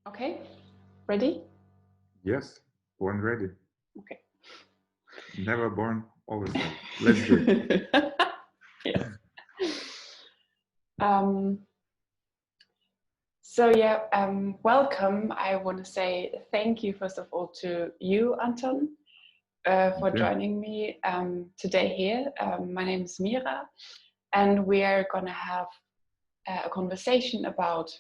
Okay, ready? Yes, born ready. Okay. Never born, always ready. Let's do it. Yes. So yeah, welcome. I want to say thank you first of all to you, Anton, for joining me today here. My name is Mira, and we are gonna have a conversation about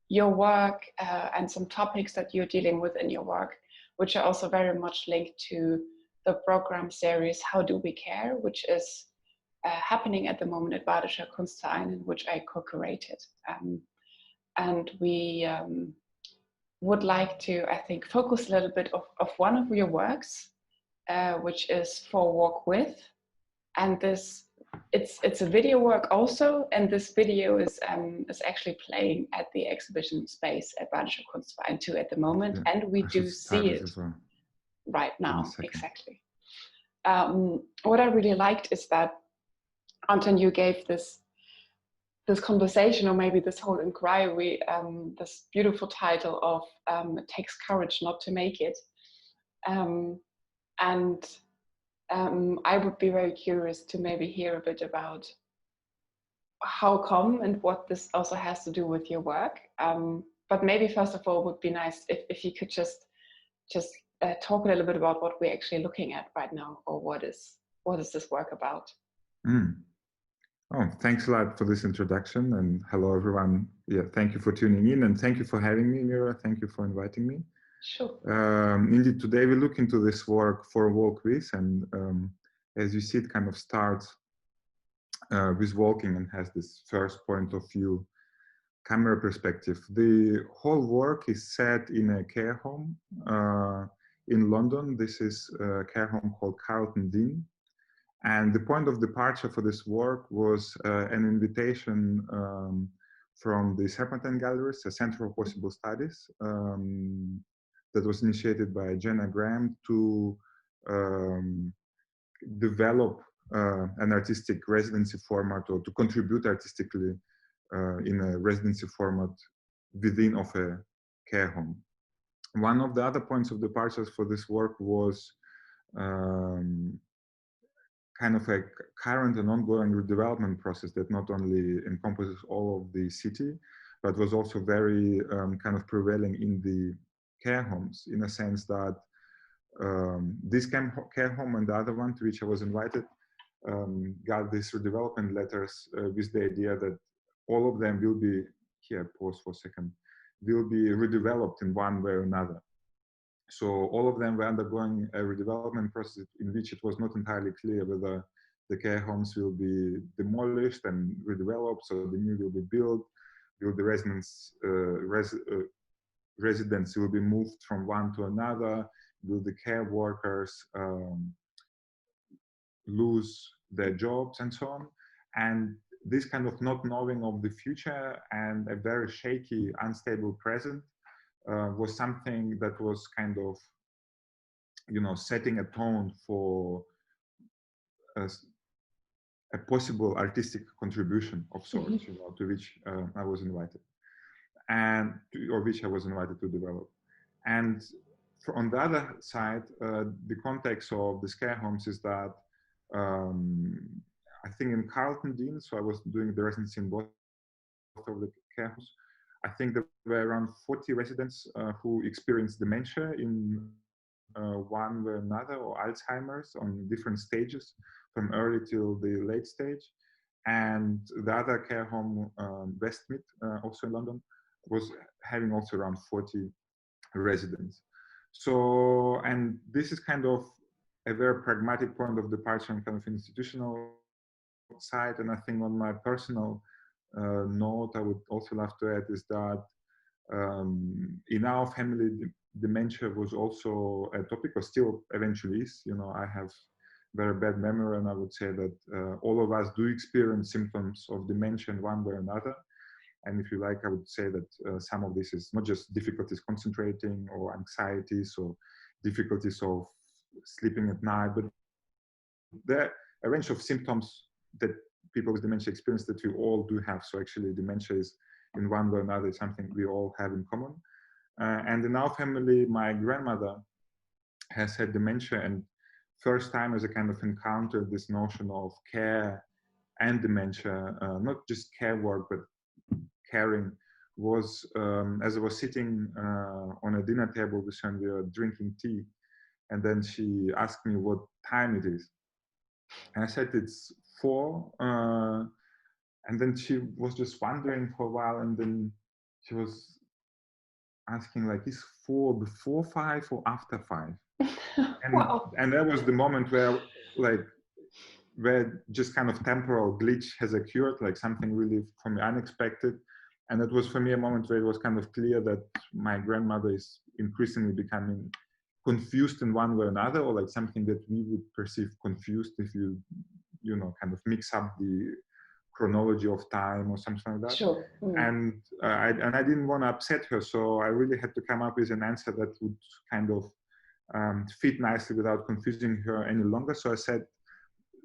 your work and some topics that you're dealing with in your work, which are also very much linked to the program series How Do We Care, which is happening at the moment at Badischen Kunstvereins, in which I co-curated. And we would like to, I think, focus a little bit of one of your works, which is For Walk With. And this, it's a video work also, and this video is actually playing at the exhibition space at Badischen Kunstvereins too at the moment, and we do see it right now. Exactly. What I really liked is that, Anton, you gave this conversation, or maybe this whole inquiry, this beautiful title of "It Takes Courage Not to Make It," and I would be very curious to maybe hear a bit about how come and what this also has to do with your work. But maybe first of all, would be nice if you could just talk a little bit about what we're actually looking at right now, or what is this work about? Oh, thanks a lot for this introduction, and hello everyone. Yeah, thank you for tuning in, and thank you for having me, Mira. Thank you for inviting me. Sure. Indeed, today we look into this work For Walk With, and as you see, it kind of starts with walking and has this first point of view camera perspective. The whole work is set in a care home in London. This is a care home called Kuratorin. And the point of departure for this work was an invitation from the Serpentine Galleries, a Center for Possible Studies, that was initiated by Jenna Graham to develop an artistic residency format, or to contribute artistically in a residency format within of a care home. One of the other points of departures for this work was kind of a current and ongoing redevelopment process that not only encompasses all of the city, but was also very kind of prevailing in the care homes, in a sense that this care home and the other one to which I was invited got these redevelopment letters with the idea that all of them will be, here, pause for a second, will be redeveloped in one way or another. So all of them were undergoing a redevelopment process in which it was not entirely clear whether the care homes will be demolished and redeveloped, so the new will be built, will the residents will be moved from one to another, will the care workers lose their jobs, and so on. And this kind of not knowing of the future and a very shaky, unstable present was something that was kind of, setting a tone for a possible artistic contribution of sorts, to which I was invited, or which I was invited to develop. And on the other side, the context of the care homes is that I think in Kuratorin, so I was doing the residency in both of the care homes. I think there were around 40 residents who experienced dementia in one way or another, or Alzheimer's on different stages, from early till the late stage. And the other care home, Westmead, also in London, was having also around 40 residents. So, and this is kind of a very pragmatic point of departure and kind of institutional side. And I think on my personal note, I would also love to add is that in our family, dementia was also a topic, or still eventually is. I have very bad memory, and I would say that all of us do experience symptoms of dementia in one way or another. And if you like, I would say that some of this is not just difficulties concentrating, or anxieties, or difficulties of sleeping at night, but there are a range of symptoms that people with dementia experience that we all do have. So actually dementia is in one way or another is something we all have in common. And in our family, my grandmother has had dementia, and first time as I kind of encountered this notion of care and dementia, not just care work, but caring, was as I was sitting on a dinner table with her and we were drinking tea. And then she asked me what time it is. And I said, it's 4. And then she was just wondering for a while. And then she was asking, like, is 4 before 5 or after 5? And, wow. and that was the moment where, like, where just kind of temporal glitch has occurred, like something really for me unexpected. And it was for me a moment where it was kind of clear that my grandmother is increasingly becoming confused in one way or another, or like something that we would perceive confused if you know, kind of mix up the chronology of time or something like that. Sure. And I didn't want to upset her, so I really had to come up with an answer that would kind of fit nicely without confusing her any longer. So I said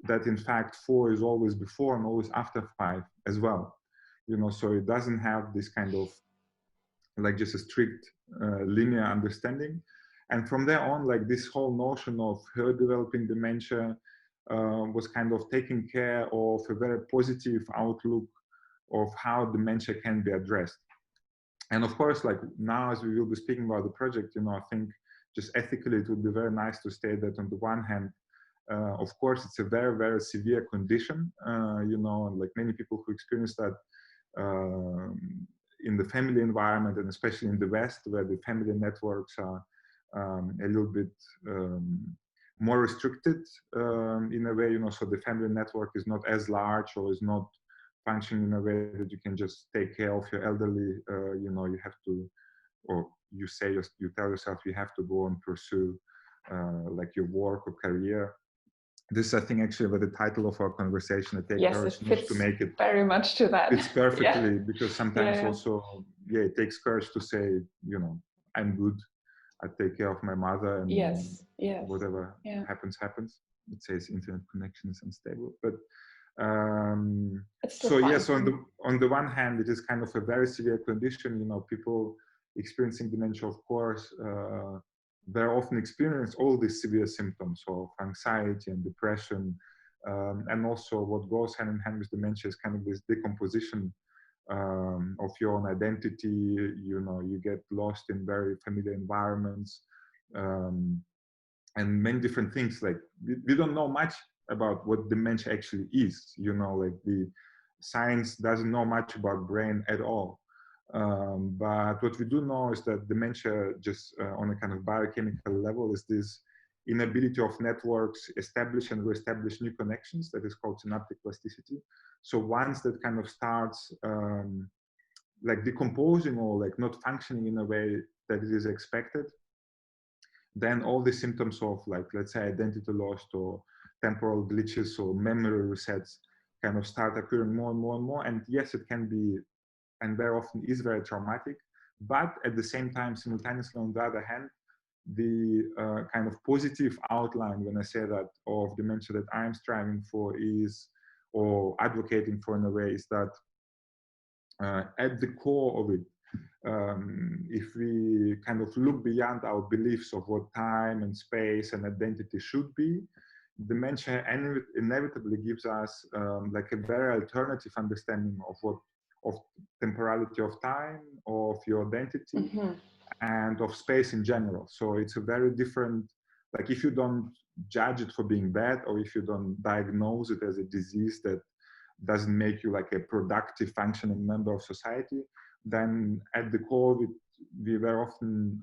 that in fact 4 is always before and always after 5 as well. You know, so it doesn't have this kind of like just a strict linear understanding. And from there on, like this whole notion of her developing dementia was kind of taking care of a very positive outlook of how dementia can be addressed. And of course, like now as we will be speaking about the project, you know, I think just ethically it would be very nice to state that on the one hand, of course, it's a very, very severe condition, you know, and like many people who experience that in the family environment, and especially in the West, where the family networks are a little bit more restricted in a way, you know, so the family network is not as large or is not functioning in a way that you can just take care of your elderly, you know, you have to, or you tell yourself you have to go and pursue like your work or career. This is, I think, actually what the title of our conversation, I take courage not to make it very much to that. It's perfectly, yeah. because sometimes also, it takes courage to say, you know, I'm good. I take care of my mother, and whatever happens. It says internet connection is unstable, but so yes, on the one hand, it is kind of a very severe condition. You know, people experiencing dementia, of course, very often experience all these severe symptoms of anxiety and depression, and also what goes hand in hand with dementia is kind of this decomposition of your own identity. You know, you get lost in very familiar environments, and many different things. Like we don't know much about what dementia actually is. You know, like the science doesn't know much about brain at all. But what we do know is that dementia, just on a kind of biochemical level, is this inability of networks establish and reestablish new connections that is called synaptic plasticity. So once that kind of starts like decomposing or like not functioning in a way that it is expected, then all the symptoms of, like, let's say, identity loss or temporal glitches or memory resets kind of start occurring more and more and more. And yes, it can be, and very often is, very traumatic, but at the same time, simultaneously, on the other hand, the kind of positive outline, when I say that, of dementia that I'm striving for is, or advocating for in a way, is that at the core of it, if we kind of look beyond our beliefs of what time and space and identity should be, dementia inevitably gives us like a very alternative understanding of temporality of time, of your identity, and of space in general. So it's a very different, like if you don't judge it for being bad, or if you don't diagnose it as a disease that doesn't make you like a productive functioning member of society, then at the core we very often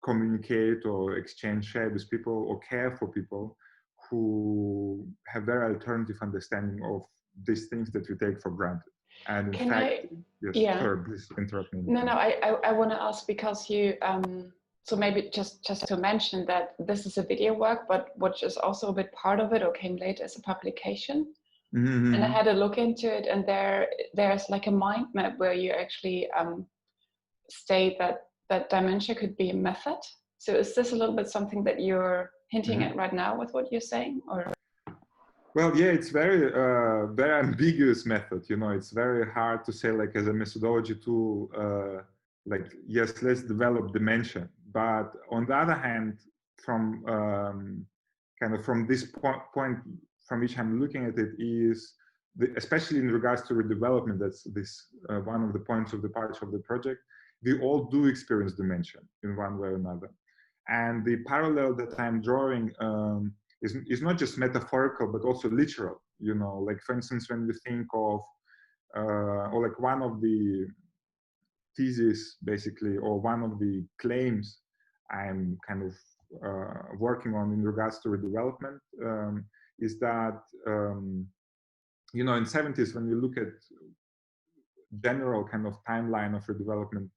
communicate or exchange share with people or care for people who have very alternative understanding of these things that we take for granted. And in fact, sorry, please interrupt me. No, I want to ask, because you, so maybe just to mention that this is a video work, but which is also a bit part of it, or came later as a publication. And I had a look into it, and there's like a mind map where you actually state that dementia could be a method. So is this a little bit something that you're hinting at right now with what you're saying, or? Well, yeah, it's very ambiguous method. It's very hard to say like as a methodology tool, like yes, let's develop dementia. But on the other hand, from kind of from this point from which I'm looking at it is, especially in regards to redevelopment, that's this one of the points of the parts of the project. We all do experience dementia in one way or another, and the parallel that I'm drawing. Is not just metaphorical but also literal. Like for instance, when we think of or like one of the theses basically, or one of the claims I'm kind of working on in regards to redevelopment, is that in 70s, when you look at general kind of timeline of redevelopment,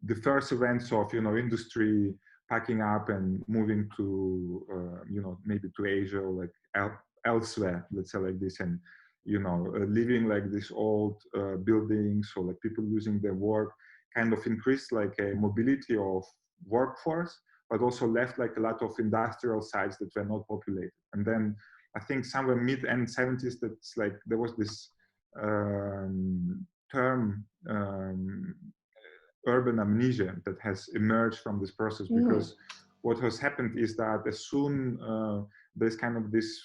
the first events of industry packing up and moving to maybe to Asia or like elsewhere, let's say like this, and living like these old buildings, or like people losing their work, kind of increased like a mobility of workforce, but also left like a lot of industrial sites that were not populated. And then I think somewhere mid-end 70s, that's like there was this term, urban amnesia, that has emerged from this process, because what has happened is that as soon there's kind of this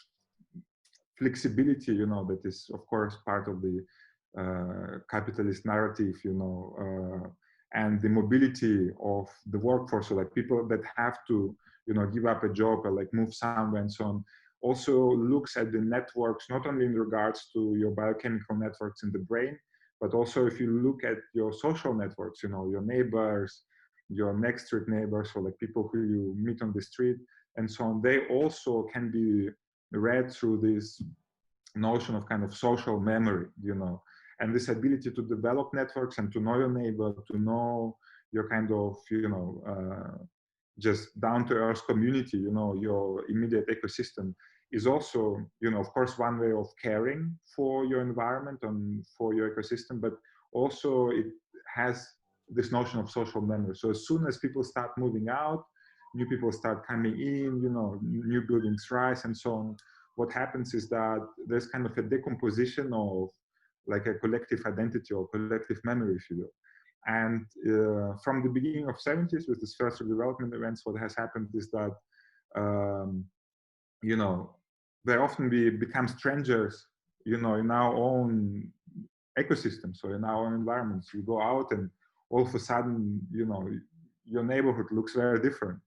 flexibility, that is of course part of the capitalist narrative, and the mobility of the workforce, so like people that have to give up a job or like move somewhere and so on, also looks at the networks, not only in regards to your biochemical networks in the brain, but also if you look at your social networks, your neighbors, your next street neighbors, or like people who you meet on the street and so on, they also can be read through this notion of kind of social memory, and this ability to develop networks and to know your neighbor, to know your kind of, just down to earth community, your immediate ecosystem, is also, of course, one way of caring for your environment and for your ecosystem, but also it has this notion of social memory. So as soon as people start moving out, new people start coming in, new buildings rise and so on, what happens is that there's kind of a decomposition of like a collective identity or collective memory, if you will. And from the beginning of 70s, with this first development events, what has happened is that, very often we become strangers, in our own ecosystem, so in our own environments. You go out and all of a sudden, your neighborhood looks very different.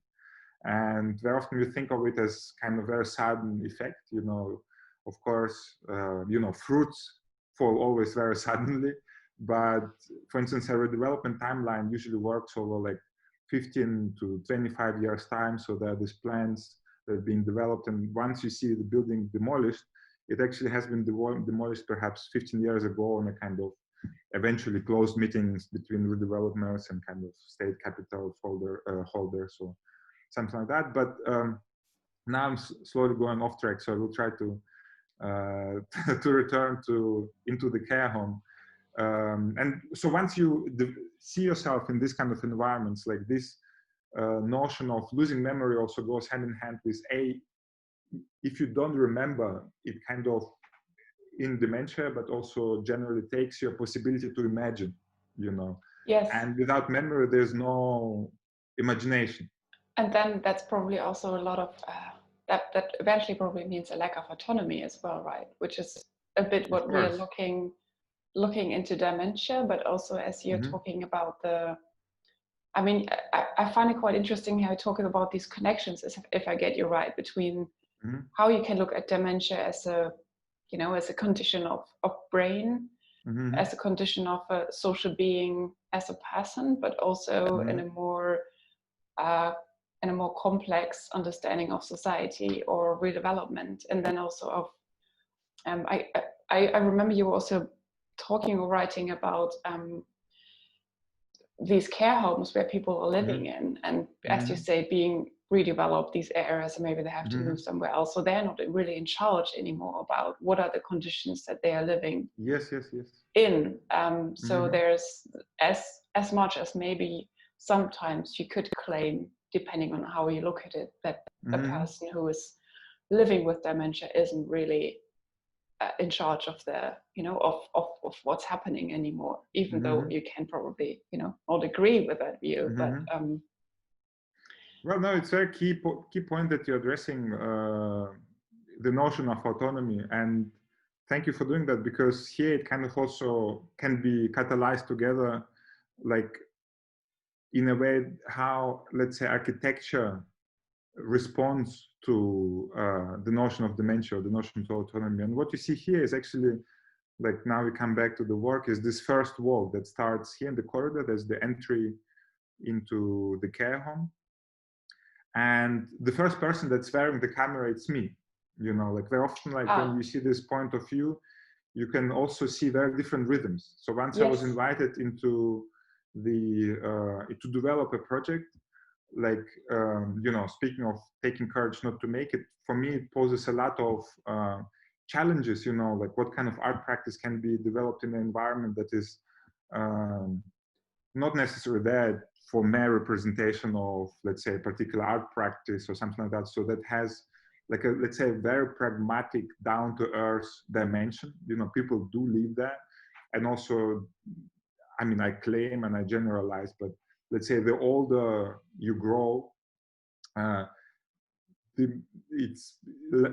And very often we think of it as kind of very sudden effect, of course, fruits fall always very suddenly. But for instance, a redevelopment timeline usually works over like 15 to 25 years time. So there are these plans that are being developed. And once you see the building demolished, it actually has been demolished perhaps 15 years ago on a kind of eventually closed meetings between redevelopers and kind of state capital holders or something like that. But now I'm slowly going off track. So I will try to to return into the care home. And so once you see yourself in this kind of environments, like this notion of losing memory also goes hand in hand with if you don't remember, it kind of in dementia, but also generally takes your possibility to imagine, Yes. And without memory, there's no imagination. And then that's probably also a lot of that eventually probably means a lack of autonomy as well, right? Which is a bit what we're looking into dementia, but also as you're talking about I mean, I find it quite interesting how you're talking about these connections, if I get you right, between how you can look at dementia as a condition of brain, as a condition of a social being as a person, but also in a more complex understanding of society or redevelopment. And then also of I remember you were also talking or writing about these care homes where people are living in, and as you say, being redeveloped, these areas, and maybe they have to move somewhere else, so they're not really in charge anymore about what are the conditions that they are living in. So there's as much as maybe sometimes you could claim, depending on how you look at it, that the person who is living with dementia isn't really in charge of the, of what's happening anymore, even though you can probably, not agree with that view. But well, no, it's a key point that you're addressing, the notion of autonomy, and thank you for doing that, because here it kind of also can be catalyzed together, like in a way how, let's say, architecture responds to the notion of dementia, the notion of autonomy. And what you see here is actually, like, now we come back to the work, is this first walk that starts here in the corridor. There's the entry into the care home, and the first person that's wearing the camera, it's me. Like very often, like when you see this point of view, you can also see very different rhythms. So once I was invited into to develop a project, like, speaking of taking courage not to make it, for me, it poses a lot of challenges, like what kind of art practice can be developed in an environment that is not necessarily there for mere representation of, let's say, a particular art practice or something like that. So that has, like, let's say, a very pragmatic, down-to-earth dimension. People do live there. And also, I mean, I claim and I generalize, but let's say the older you grow, it's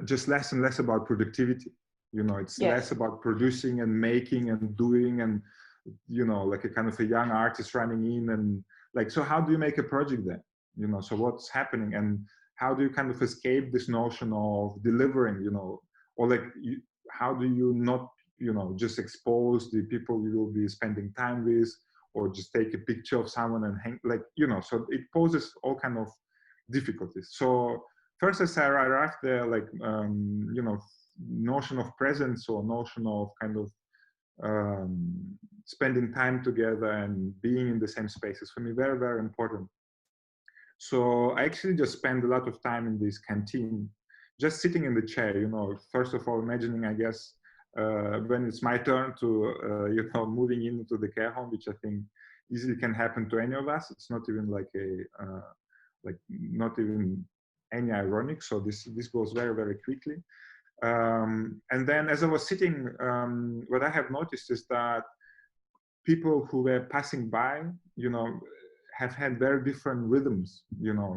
just less and less about productivity. It's less about producing and making and doing, and like a kind of a young artist running in, and like, so how do you make a project then? So what's happening, and how do you kind of escape this notion of delivering? Or like, how do you not just expose the people you will be spending time with, or just take a picture of someone and hang, like, so it poses all kind of difficulties. So first, as I arrived there, like, notion of presence, or notion of kind of spending time together and being in the same spaces, for me, very, very important. So I actually just spend a lot of time in this canteen, just sitting in the chair, first of all, imagining, I guess, when it's my turn to, moving into the care home, which I think easily can happen to any of us. It's not even like not even any ironic. So this goes very, very quickly. And then as I was sitting, what I have noticed is that people who were passing by, have had very different rhythms,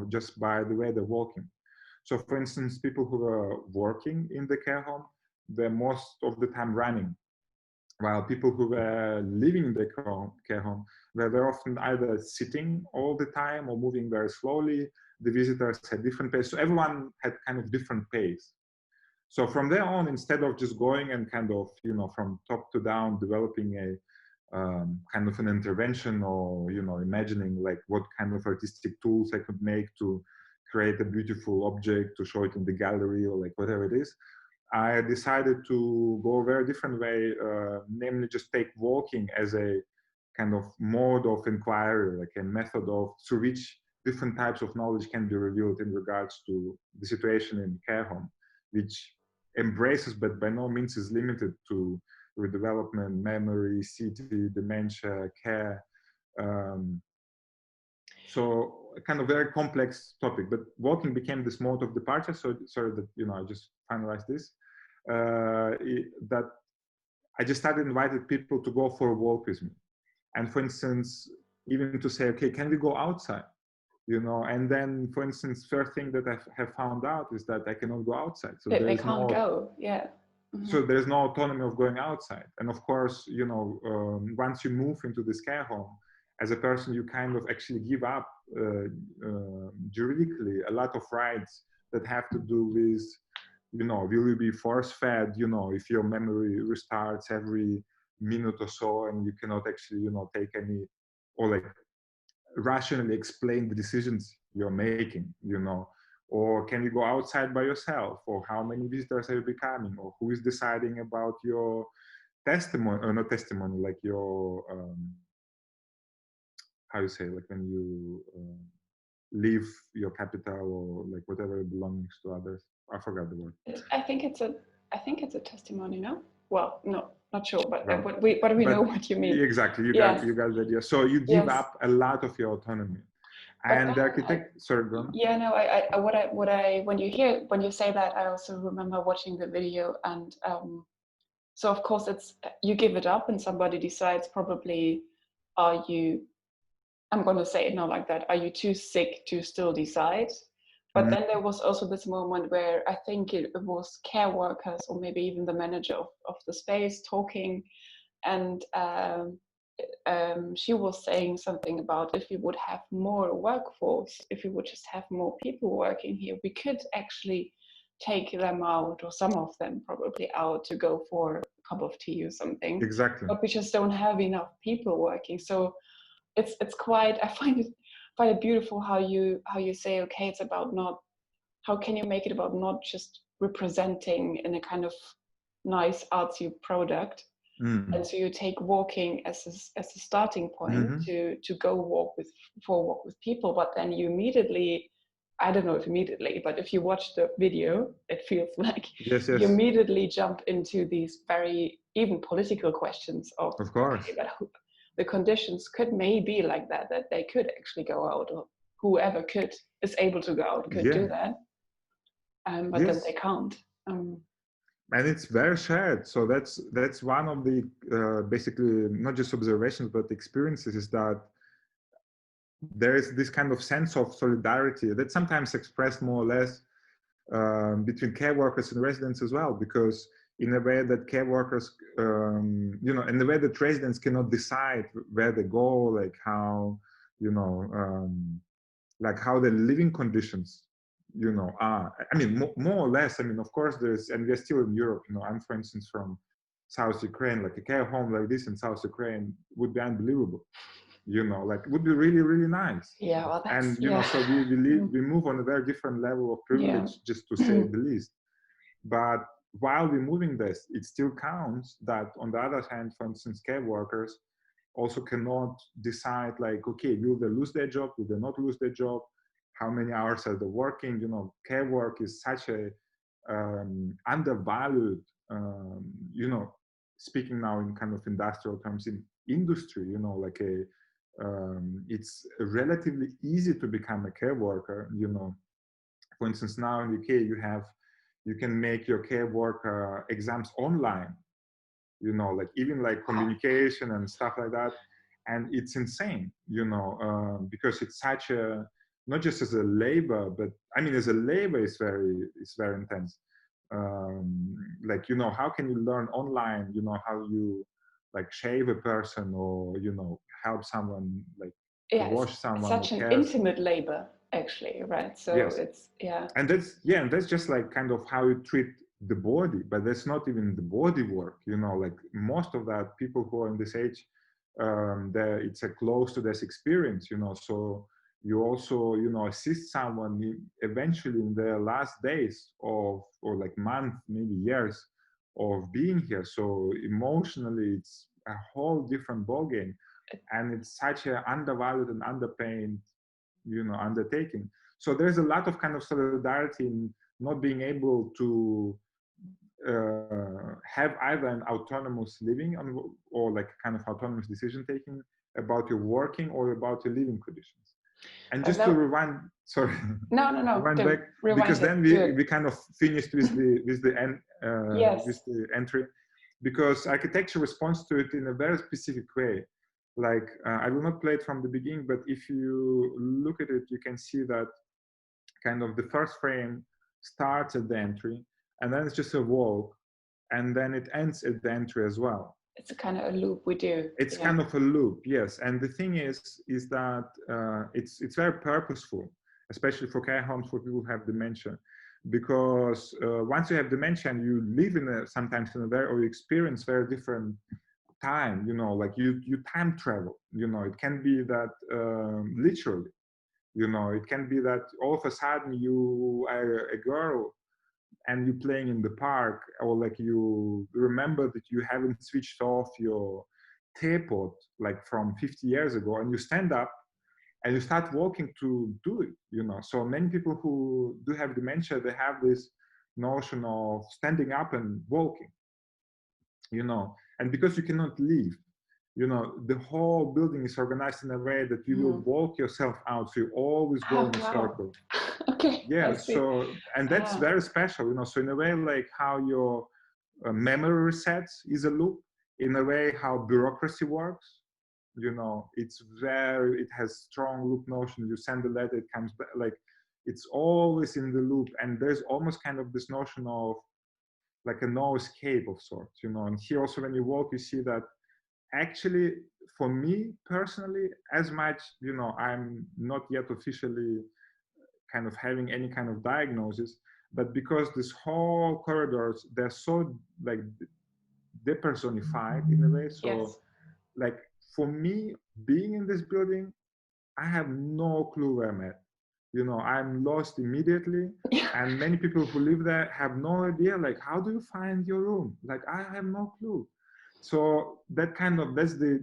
just by the way they're walking. So for instance, people who were working in the care home, they're most of the time running, while people who were living in the care home were very often either sitting all the time or moving very slowly. The visitors had different pace. So everyone had kind of different pace. So from there on, instead of just going and kind of, from top to down, developing a kind of an intervention, or, imagining like what kind of artistic tools I could make to create a beautiful object to show it in the gallery, or like whatever it is, I decided to go a very different way, namely just take walking as a kind of mode of inquiry, like a method of through which different types of knowledge can be revealed in regards to the situation in care home, which embraces, but by no means is limited to redevelopment, memory, CT, dementia, care. So a kind of very complex topic, but walking became this mode of departure. So sorry that, I just finalized this, that I just started inviting people to go for a walk with me. And for instance, even to say, okay, can we go outside? And then, for instance, first thing that I have found out is that I cannot go outside. So they can't go, yeah. So there's no autonomy of going outside. And of course, once you move into this care home, as a person, you kind of actually give up juridically a lot of rights that have to do with, will you be force-fed, if your memory restarts every minute or so, and you cannot actually, take any, or like rationally explain the decisions you're making, or can you go outside by yourself, or how many visitors are you becoming, or who is deciding about your testimony, or not testimony, like your, how you say, like when you leave your capital, or like whatever belongs to others. I forgot the word. I think it's a testimony, no? Well, no, not sure, but we know what you mean. Exactly, you got the idea. So you give up a lot of your autonomy. And the architect, sorry, go on. Yeah, no, when you say that, I also remember watching the video, and So of course it's, you give it up and somebody decides probably, are you, I'm going to say it now like that, are you too sick to still decide? But then there was also this moment where I think it was care workers or maybe even the manager of the space talking, and she was saying something about if we would have more workforce, if we would just have more people working here, we could actually take them out, or some of them probably out, to go for a cup of tea or something. Exactly. But we just don't have enough people working. So it's quite, I find it beautiful how you say, okay, it's about not, how can you make it about not just representing in a kind of nice artsy product. And so you take walking as a starting point to go walk with people, but then you immediately, I don't know if immediately, but if you watch the video, it feels like you immediately jump into these very even political questions of course, okay, but the conditions could maybe like that they could actually go out, or whoever is able to go out could do that, but then they can't. And it's very shared. So that's one of the basically not just observations but experiences, is that there is this kind of sense of solidarity that's sometimes expressed more or less between care workers and residents as well, because in a way that care workers, in the way that residents cannot decide where they go, like how, like how the living conditions, are. I mean, more or less. I mean, of course, and we're still in Europe. I'm, for instance, from South Ukraine. Like a care home like this in South Ukraine would be unbelievable. Like it would be really, really nice. Yeah, well, that's, and so we move on a very different level of privilege, just to say the least. But while we're moving this, it still counts that, on the other hand, for instance, care workers also cannot decide, like, okay, will they lose their job? Will they not lose their job? How many hours are they working? Care work is such a undervalued, speaking now in kind of industrial terms, in industry, like it's relatively easy to become a care worker. For instance, now in the UK, you can make your care worker exams online, like even like communication and stuff like that. And it's insane, because it's such a, not just as a labor, but I mean, as a labor, it's very intense. Like, how can you learn online, how you like shave a person, or, help someone, like wash someone. It's such an intimate labor, actually, right? So it's, and that's just like kind of how you treat the body, but that's not even the body work, like most of that, people who are in this age, it's a close to this experience, so you also, assist someone eventually in their last days of, or like month, maybe years of being here. So emotionally, it's a whole different ballgame, and it's such an undervalued and underpaid, undertaking. So there's a lot of kind of solidarity in not being able to have either an autonomous living or like kind of autonomous decision taking about your working or about your living conditions. And just to rewind, sorry, no, rewind back, because then we kind of finished with the end, with the entry, because architecture responds to it in a very specific way. Like I will not play it from the beginning, but if you look at it, you can see that kind of the first frame starts at the entry, and then it's just a walk, and then it ends at the entry as well. It's a kind of a loop we do. It's kind of a loop, yes. And the thing is that it's very purposeful, especially for care homes for people who have dementia, because once you have dementia and you live sometimes in a very, or you experience very different time, like you time travel, it can be that literally, it can be that all of a sudden you are a girl and you're playing in the park, or like you remember that you haven't switched off your teapot like from 50 years ago, and you stand up and you start walking to do it, So many people who do have dementia, they have this notion of standing up and walking, and because you cannot leave, the whole building is organized in a way that you will walk yourself out, so you always go in a circle. Okay. Yeah, so, and that's very special, so in a way, like how your memory resets is a loop, in a way how bureaucracy works. You know, it has strong loop notion. You send a letter, it comes back, like it's always in the loop. And there's almost kind of this notion of like a no escape of sorts, you know. And here also when you walk, you see that actually, for me personally, as much, you know, I'm not yet officially kind of having any kind of diagnosis, but because this whole corridors, they're so like depersonified in a way. So Yes. like for me, being in this building, I have no clue where I'm at. You know, I'm lost immediately. And many people who live there have no idea, like, how do you find your room? Like, I have no clue. So that's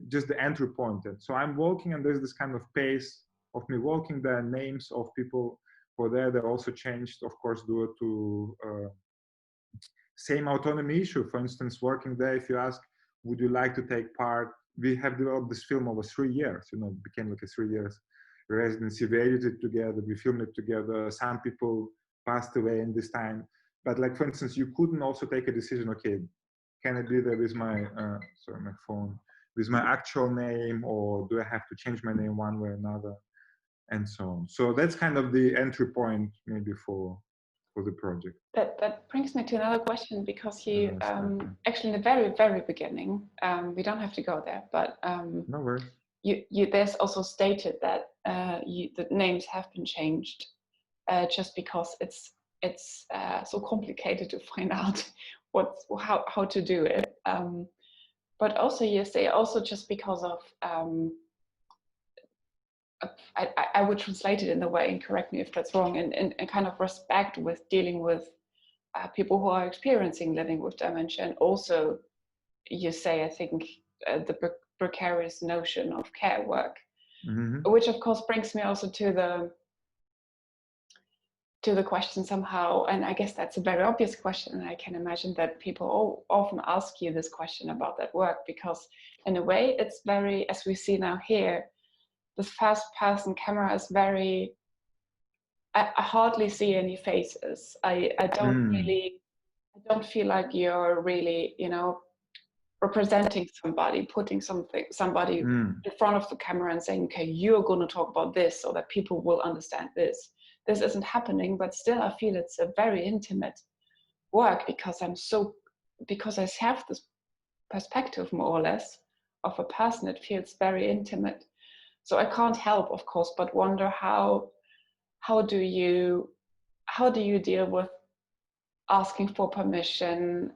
just the entry point. And so I'm walking, and there's this kind of pace of me walking. There are names of people who are there. They're also changed, of course, due to same autonomy issue. For instance, working there, if you ask, would you like to take part? We have developed this film over 3 years, you know, it became like a 3 years residency. We edited together, we filmed it together. Some people passed away in this time. But like, for instance, you couldn't also take a decision, okay, can I be there with my, my phone, with my actual name, or do I have to change my name one way or another? And so on. So that's kind of the entry point maybe for the project. That brings me to another question, because you actually in the very, very beginning, we don't have to go there, but no worries. You there's also stated that the names have been changed just because it's so complicated to find out how to do it. But also you say also just because of I would translate it in a way, and correct me if that's wrong, in kind of respect with dealing with people who are experiencing living with dementia. And also you say, I think, the precarious notion of care work, which of course brings me also to the question somehow, and I guess that's a very obvious question, and I can imagine that people often ask you this question about that work, because in a way it's very, as we see now here, this first person camera is very, I hardly see any faces. I don't feel like you're really, you know, representing somebody, putting somebody in front of the camera and saying, okay, you're going to talk about this so that people will understand this. This isn't happening, but still I feel it's a very intimate work, because I have this perspective more or less of a person. It feels very intimate. So I can't help, of course, but wonder how do you deal with asking for permission?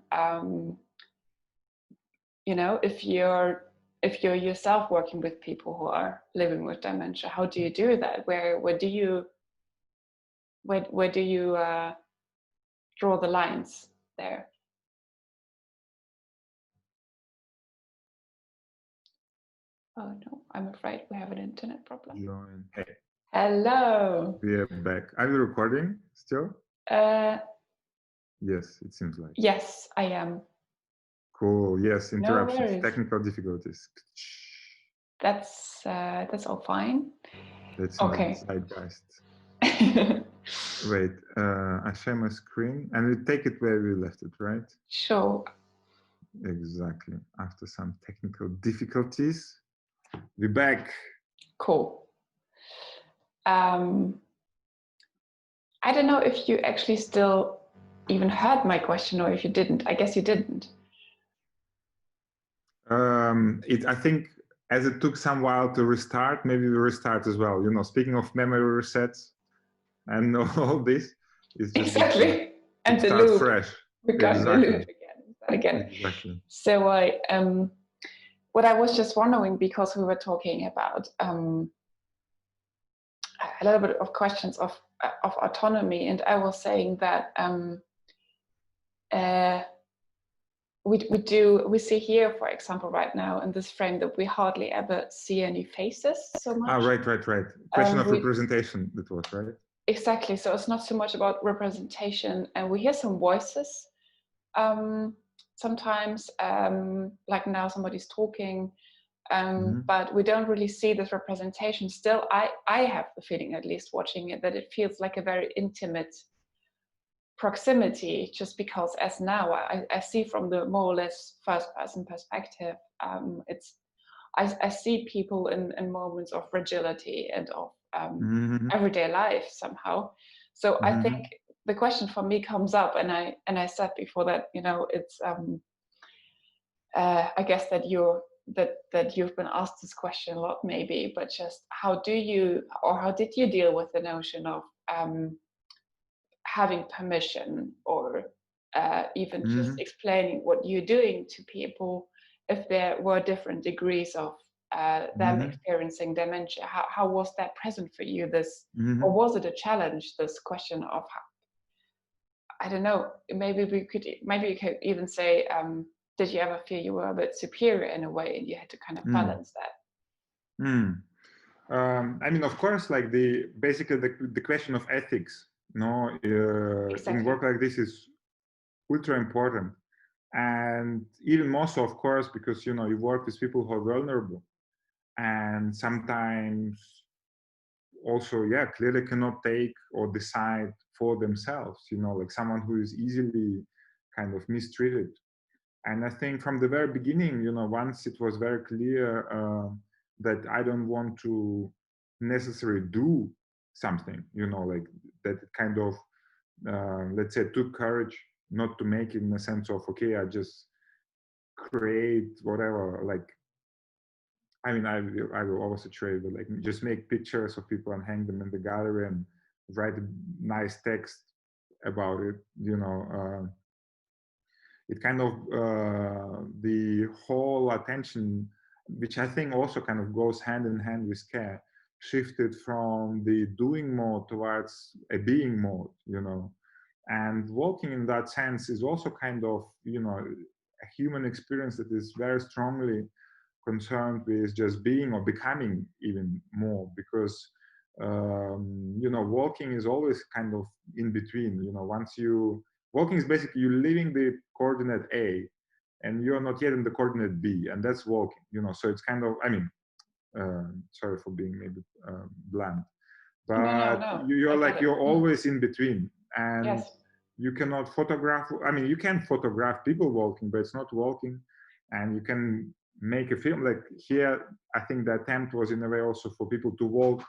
You know, if you're yourself working with people who are living with dementia, how do you do that? Where do you draw the lines there? Oh no, I'm afraid we have an internet problem. Join. Hey. Hello. We are back. Are you recording still? Yes, it seems like. Yes, I am. Cool. Yes, interruptions, No technical difficulties. That's all fine. That's okay. Zeitgeist. Wait, I share my screen and we take it where we left it, right? Sure. Exactly. After some technical difficulties, we're back. Cool. I don't know if you actually still even heard my question, or if you didn't. I guess you didn't. I think as it took some while to restart, maybe we restart as well. You know, speaking of memory resets and all this, it's just exactly. And the start loop. fresh. We got the loop again. Exactly. So what I was just wondering, because we were talking about a little bit of questions of autonomy, and I was saying that we see here, for example, right now in this frame, that we hardly ever see any faces so much. Right. Question of representation, that was, right? Exactly. So it's not so much about representation, and we hear some voices sometimes, like now somebody's talking, but we don't really see this representation. Still, I have the feeling, at least watching it, that it feels like a very intimate proximity, just because as now I see from the more or less first person perspective, I see people in moments of fragility and of everyday life somehow. So I think the question for me comes up, and I said before that, you know, it's I guess that you've been asked this question a lot maybe, but just how did you deal with the notion of having permission, or even just explaining what you're doing to people if there were different degrees of them experiencing dementia? How was that present for you, this, or was it a challenge, this question of, I don't know, maybe you could even say, did you ever feel you were a bit superior in a way and you had to kind of balance that? I mean, of course, like basically the question of ethics, Exactly. in work like this is ultra important. And even more so, of course, because, you work with people who are vulnerable and sometimes also, clearly cannot take or decide for themselves, like someone who is easily kind of mistreated. And I think from the very beginning, once it was very clear that I don't want to necessarily do something, like that kind of, let's say, took courage not to make it in the sense of, okay, I just create whatever, like, I mean, I will always trade, but like just make pictures of people and hang them in the gallery and write a nice text about it, it kind of, the whole attention, which I think also kind of goes hand in hand with care, shifted from the doing mode towards a being mode, and walking in that sense is also kind of, a human experience that is very strongly concerned with just being or becoming even more, because walking is always kind of in between. Walking is basically you leaving the coordinate A and you're not yet in the coordinate B, and that's walking. So it's kind of, I mean, sorry for being maybe blunt, but no, you're always in between, and yes. You cannot photograph. I mean, you can photograph people walking, but it's not walking. And you can make a film. Like here, I think the attempt was in a way also for people to walk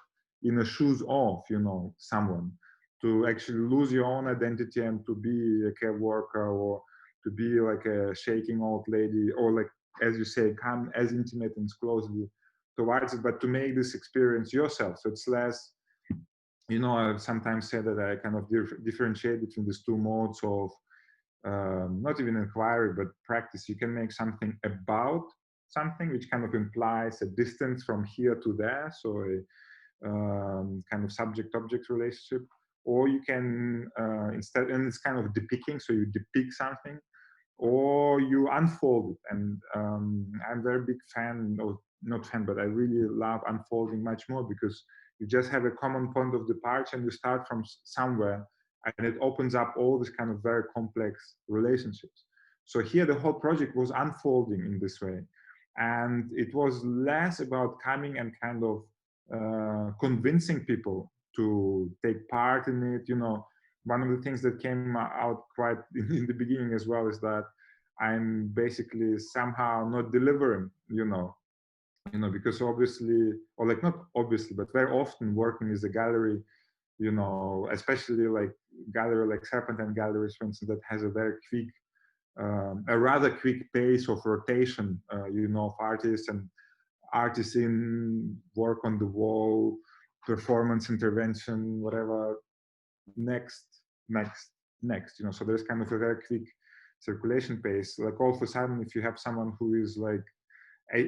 in the shoes of, someone, to actually lose your own identity and to be a care worker, or to be like a shaking old lady, or like, as you say, come as intimate and closely towards it, but to make this experience yourself. So it's less, I sometimes say that I kind of differentiate between these two modes of not even inquiry, but practice. You can make something about something, which kind of implies a distance from here to there, so a kind of subject-object relationship, or you can instead, and it's kind of depicting, so you depict something, or you unfold it. And I'm a very big fan, or not fan, but I really love unfolding much more, because you just have a common point of departure and you start from somewhere, and it opens up all these kind of very complex relationships. So here the whole project was unfolding in this way, and it was less about coming and kind of convincing people to take part in it. One of the things that came out quite in the beginning as well is that I'm basically somehow not delivering, because obviously, or like not obviously, but very often working with a gallery, especially like gallery like Serpentine galleries, for instance, that has a very quick, a rather quick pace of rotation, of artists, and artists in work on the wall, performance, intervention, whatever, next. So there's kind of a very quick circulation pace. Like all of a sudden, if you have someone who is like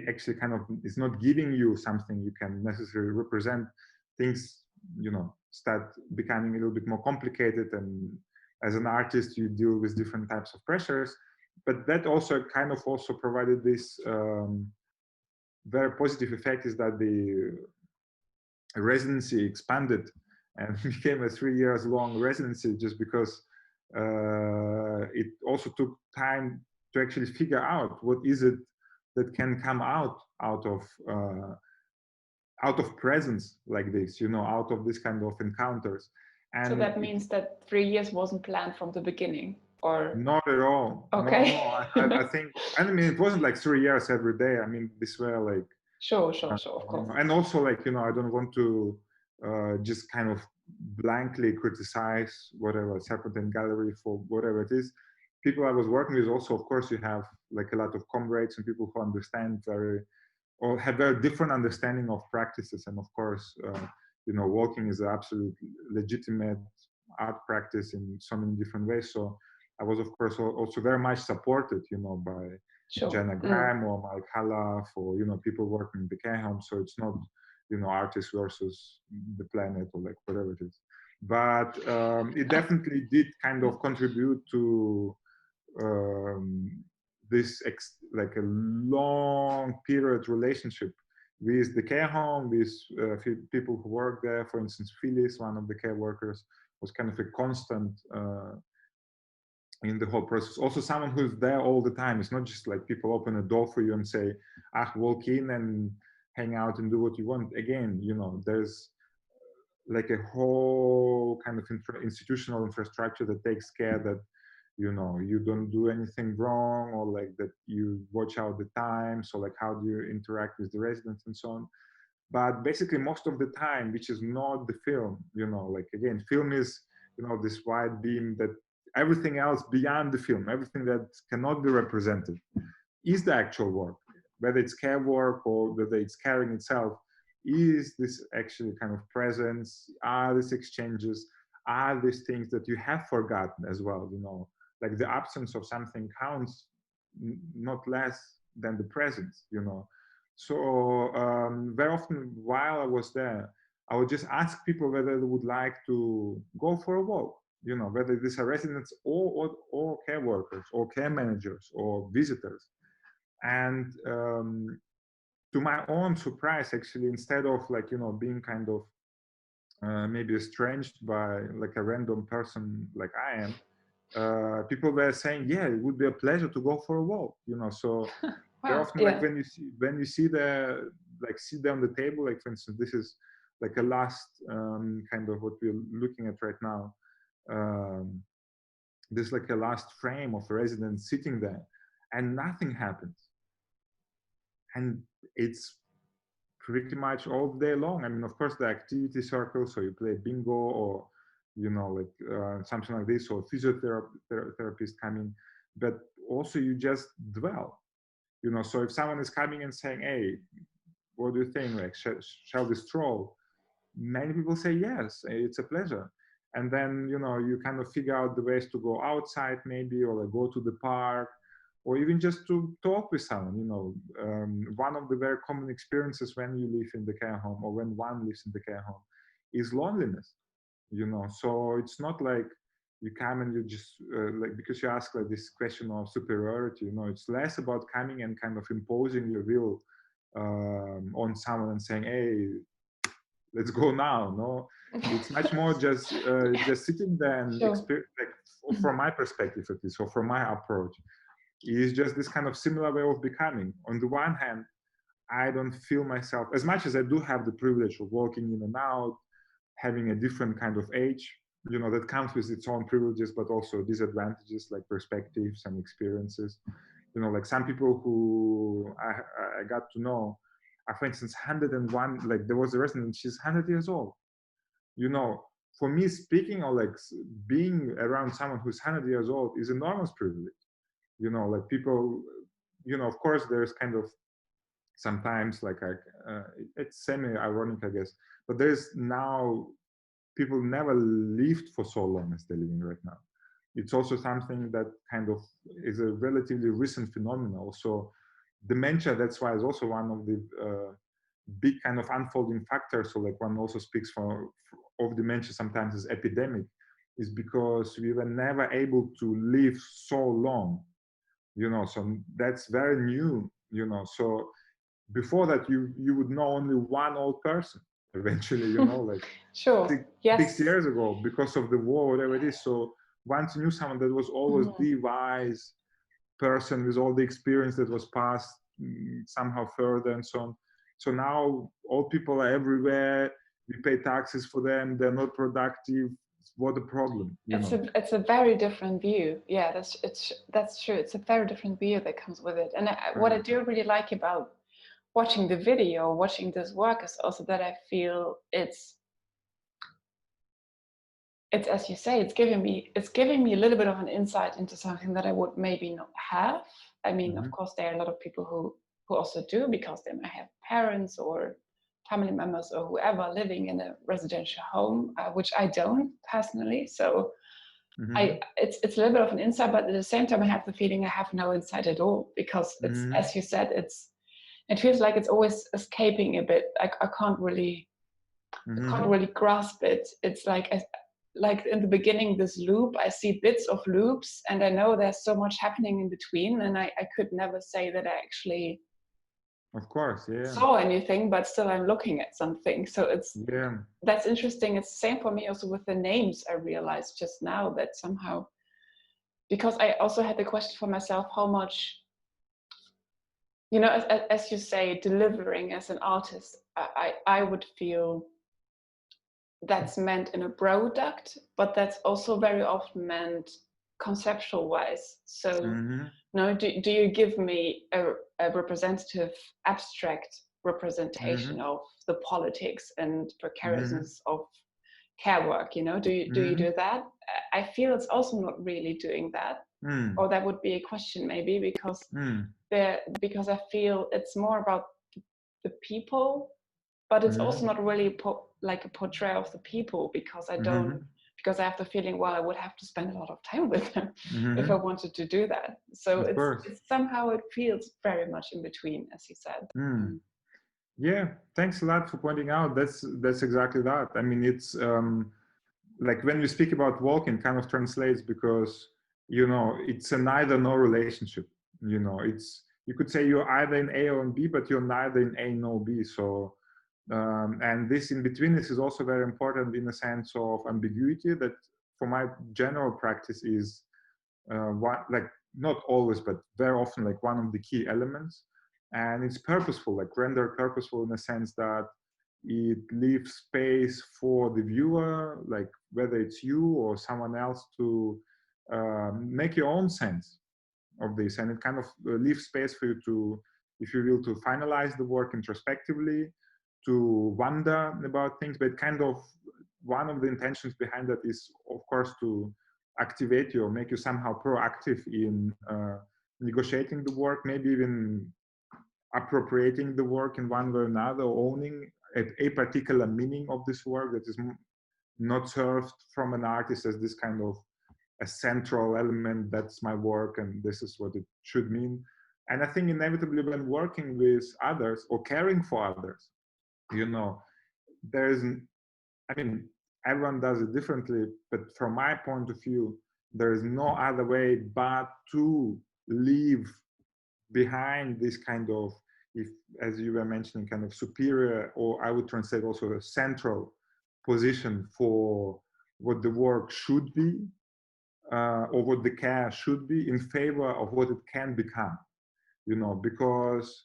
actually kind of is not giving you something you can necessarily represent, things start becoming a little bit more complicated, and as an artist you deal with different types of pressures. But that also kind of also provided this very positive effect, is that the residency expanded and became a 3 years long residency, just because it also took time to actually figure out what is it that can come out of presence like this, out of this kind of encounters. And so that means that 3 years wasn't planned from the beginning, or? Not at all. Okay. No. I think, I mean, it wasn't like 3 years every day. I mean, this were like, Sure, of course. and also like, I don't want to just kind of blankly criticize whatever's happened in gallery for whatever it is. People I was working with also, of course, you have like a lot of comrades and people who understand or have very different understanding of practices. And of course, walking is an absolute legitimate art practice in so many different ways. So I was, of course, also very much supported, by Jenna Graham or Mike Halla for, people working in the care home. So it's not, artists versus the planet or like whatever it is. But it definitely did kind of contribute to this like a long period relationship with the care home, with people who work there. For instance, Phyllis, one of the care workers, was kind of a constant in the whole process. Also someone who's there all the time. It's not just like people open a door for you and say, walk in and hang out and do what you want. Again, there's like a whole kind of institutional infrastructure that takes care that, you don't do anything wrong, or like that you watch out the time. So like, how do you interact with the residents and so on? But basically most of the time, which is not the film, like again, film is, this wide beam that everything else beyond the film, everything that cannot be represented is the actual work, whether it's care work or whether it's caring itself, is this actually kind of presence, are these exchanges, are these things that you have forgotten as well, like the absence of something counts not less than the presence, So very often while I was there, I would just ask people whether they would like to go for a walk, whether these are residents or care workers or care managers or visitors. And to my own surprise, actually, instead of like, being kind of maybe estranged by like a random person like I am, people were saying, yeah, it would be a pleasure to go for a walk, So very often, like when you see the like sit down the table, like for instance, this is like a last kind of what we're looking at right now. There's like a last frame of a resident sitting there, and nothing happens, and it's pretty much all day long. I mean, of course, the activity circle, so you play bingo or like something like this, or physiotherapist coming, but also you just dwell. So if someone is coming and saying, hey, what do you think? Like, shall we stroll? Many people say, yes, it's a pleasure. And then, you kind of figure out the ways to go outside maybe, or like go to the park, or even just to talk with someone, one of the very common experiences when you live in the care home, or when one lives in the care home, is loneliness, So it's not like you come and you just like, because you ask like this question of superiority, it's less about coming and kind of imposing your will on someone and saying, hey, let's go now. No, it's much more just sitting there and like, from my perspective at least, or from my approach, is just this kind of similar way of becoming. On the one hand, I don't feel myself, as much as I do have the privilege of walking in and out, having a different kind of age, that comes with its own privileges, but also disadvantages like perspectives and experiences. Like some people who I got to know are, for instance, 101, like there was a resident, she's 100 years old. For me, speaking or like being around someone who's 100 years old is enormous privilege. Like people, of course, there's kind of sometimes like it's semi-ironic, I guess, but there's now people never lived for so long as they're living right now. It's also something that kind of is a relatively recent phenomenon. Also, dementia, that's why, is also one of the big kind of unfolding factors. So like one also speaks of dementia sometimes as epidemic, is because we were never able to live so long. So that's very new, so before that you would know only one old person eventually, like sure. 6 years ago, because of the war, whatever it is. So once you knew someone that was always the wise person with all the experience that was passed somehow further and so on. So now old people are everywhere, we pay taxes for them, they're not productive, what the problem, you know. It's a very different view. Yeah, that's true. It's a very different view that comes with it. And what I do really like about watching the video, watching this work, is also that I feel it's as you say, it's giving me a little bit of an insight into something that I would maybe not have. I mean, of course, there are a lot of people who also do, because they might have parents or family members or whoever living in a residential home, which I don't personally. So it's a little bit of an insight, but at the same time, I have the feeling I have no insight at all, because it's, as you said, it feels like it's always escaping a bit. I can't really grasp it. It's like in the beginning, this loop, I see bits of loops, and I know there's so much happening in between, and I could never say that I actually saw anything, but still I'm looking at something. So that's interesting. It's the same for me also with the names. I realized just now that somehow, because I also had the question for myself, how much, you know, as you say, delivering as an artist, I would feel that's meant in a product, but that's also very often meant conceptual wise. So no, do you give me a representative abstract representation of the politics and precariousness of care work, you know? Do you do that? I feel it's also not really doing that. Or that would be a question maybe, because I feel it's more about the people, but it's also not really like a portrayal of the people, because I don't, because I have the feeling, well, I would have to spend a lot of time with them if I wanted to do that. So it's somehow it feels very much in between, as you said. Yeah, thanks a lot for pointing out. That's exactly that. I mean, it's like when we speak about walking, kind of translates, because, you know, it's a neither nor relationship. You know, it's, you could say you're either in A or in B, but you're neither in A nor B. So and this in betweenness is also very important in the sense of ambiguity, that for my general practice is like not always, but very often, like one of the key elements. And it's purposeful, like rendered purposeful, in the sense that it leaves space for the viewer, like whether it's you or someone else, to make your own sense of this. And it kind of leaves space for you to, if you will, to finalize the work introspectively, to wonder about things. But kind of one of the intentions behind that is, of course, to activate you or make you somehow proactive in negotiating the work, maybe even appropriating the work in one way or another, or owning a particular meaning of this work that is not served from an artist as this kind of a central element. That's my work and this is what it should mean. And I think inevitably when working with others or caring for others, you know, there's, I mean, everyone does it differently, but from my point of view, there is no other way but to leave behind this kind of, if, as you were mentioning, kind of superior, or I would translate also a central position for what the work should be, or what the care should be, in favor of what it can become, you know, because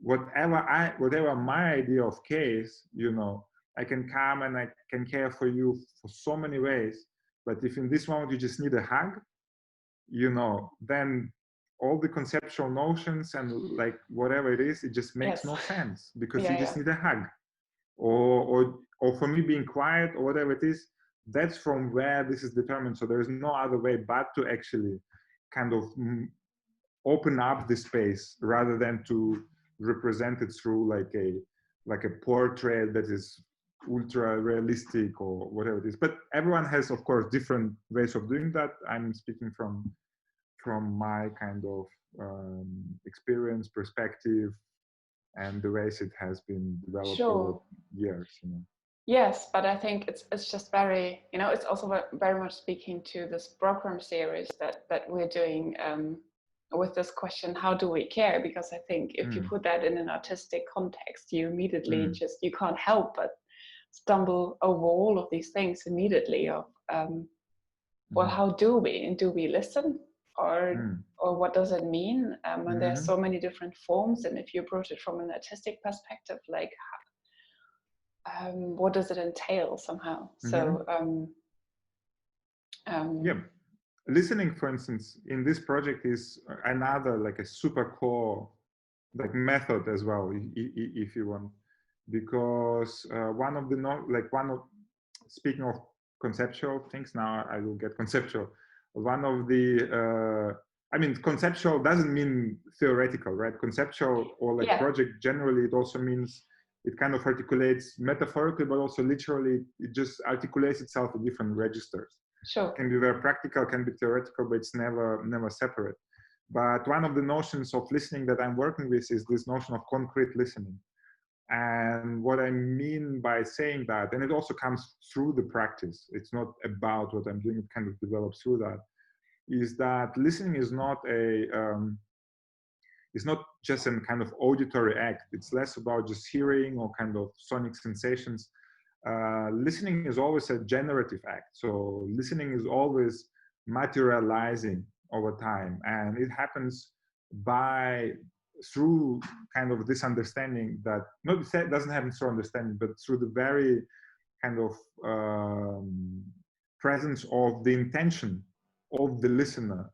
whatever my idea of care is, you know, I can come and I can care for you for so many ways, but if in this moment you just need a hug, you know, then all the conceptual notions and like whatever it is, it just makes no sense, because you just need a hug, or for me being quiet or whatever it is. That's from where this is determined. So there is no other way but to actually kind of open up the space, rather than to represent it through like a portrait that is ultra realistic or whatever it is. But everyone has, of course, different ways of doing that. I'm speaking from my kind of experience, perspective, and the ways it has been developed over years, you know. Yes, but I think it's just very, you know, it's also very much speaking to this program series that we're doing with this question, how do we care? Because I think if you put that in an artistic context, you immediately you can't help but stumble over all of these things immediately of, well, how do we? And do we listen? Or what does it mean? And there's so many different forms. And if you approach it from an artistic perspective, like, what does it entail somehow? So Yeah, listening, for instance, in this project is another like a super core like method as well, if you want, because one of the speaking of conceptual things, now I will get conceptual. One of the I mean, conceptual doesn't mean theoretical, right? Conceptual or like project generally, it also means it kind of articulates metaphorically, but also literally, it just articulates itself in different registers. Sure. It can be very practical, can be theoretical, but it's never separate. But one of the notions of listening that I'm working with is this notion of concrete listening. And what I mean by saying that, and it also comes through the practice, it's not about what I'm doing, it kind of develops through that, is that listening is not it's not just a kind of auditory act. It's less about just hearing or kind of sonic sensations. Listening is always a generative act. So listening is always materializing over time, and it happens through kind of this understanding that it doesn't happen through understanding, but through the very kind of presence of the intention of the listener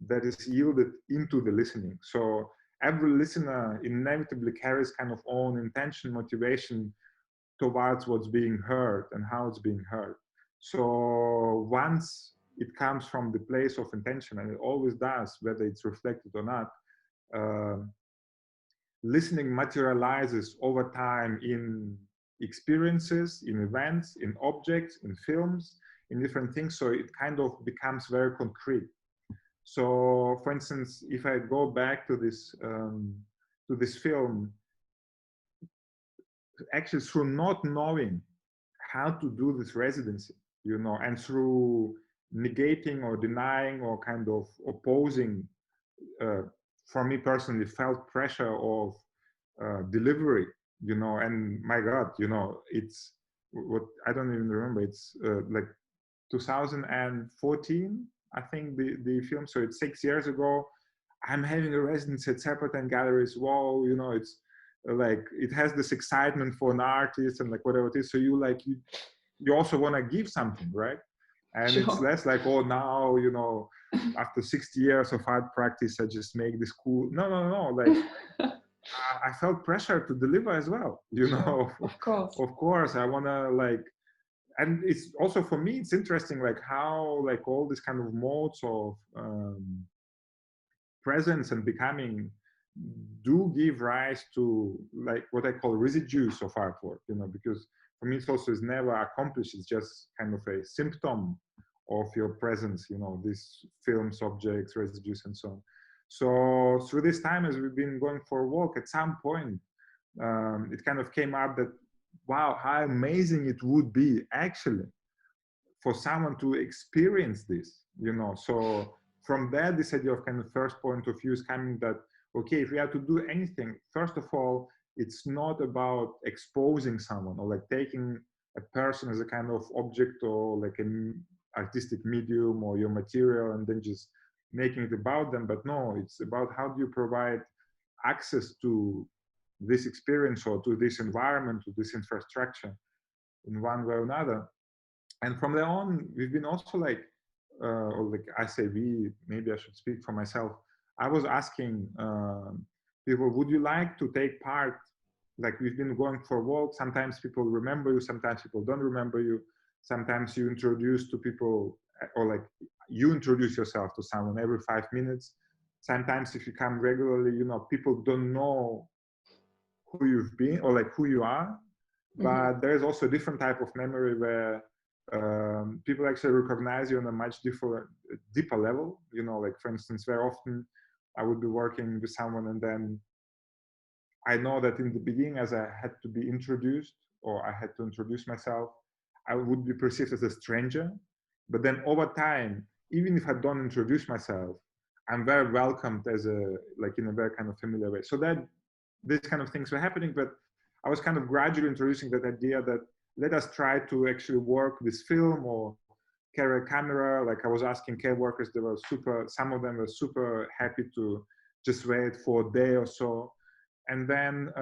that is yielded into the listening. So every listener inevitably carries kind of own intention, motivation towards what's being heard and how it's being heard. So once it comes from the place of intention, and it always does, whether it's reflected or not, listening materializes over time in experiences, in events, in objects, in films, in different things. So it kind of becomes very concrete. So, for instance, if I go back to this film, actually through not knowing how to do this residency, and through negating or denying or kind of opposing, for me personally, felt pressure of delivery, and my God, it's what I don't even remember. It's like 2014, I think, the film. So it's 6 years ago. I'm having a residency at Serpentine Galleries. Wow, it's like it has this excitement for an artist and like whatever it is. So you also want to give something, right? And Sure. it's less like, oh, now, after 60 years of art practice, I just make this cool. No. Like, I felt pressure to deliver as well, Sure. Of course. Of course, I want to like, and it's also, for me, it's interesting, like how, like all these kind of modes of presence and becoming do give rise to like what I call residues of artwork, because for me, it's also is never accomplished. It's just kind of a symptom of your presence, these films, objects, residues, and so on. So through this time, as we've been going for a walk, at some point, it kind of came up that, wow, how amazing it would be actually for someone to experience this, So from there, this idea of kind of first point of view is coming that, okay, if we have to do anything, first of all, it's not about exposing someone or like taking a person as a kind of object or like an artistic medium or your material and then just making it about them. But no, it's about how do you provide access to this experience or to this environment, to this infrastructure in one way or another. And from there on, we've been also like, or like I say we, maybe I should speak for myself. I was asking people, would you like to take part? Like we've been going for a walk. Sometimes people remember you, sometimes people don't remember you. Sometimes you introduce to people, or like you introduce yourself to someone every 5 minutes. Sometimes if you come regularly, people don't know who you've been or like who you are. But there's also a different type of memory where people actually recognize you on a much deeper level. Like for instance, very often I would be working with someone and then I know that in the beginning, as I had to be introduced or I had to introduce myself, I would be perceived as a stranger. But then over time, even if I don't introduce myself, I'm very welcomed as in a very kind of familiar way. So that these kind of things were happening, but I was kind of gradually introducing that idea that let us try to actually work with film or carry a camera. Like I was asking care workers, some of them were super happy to just wait for a day or so. And then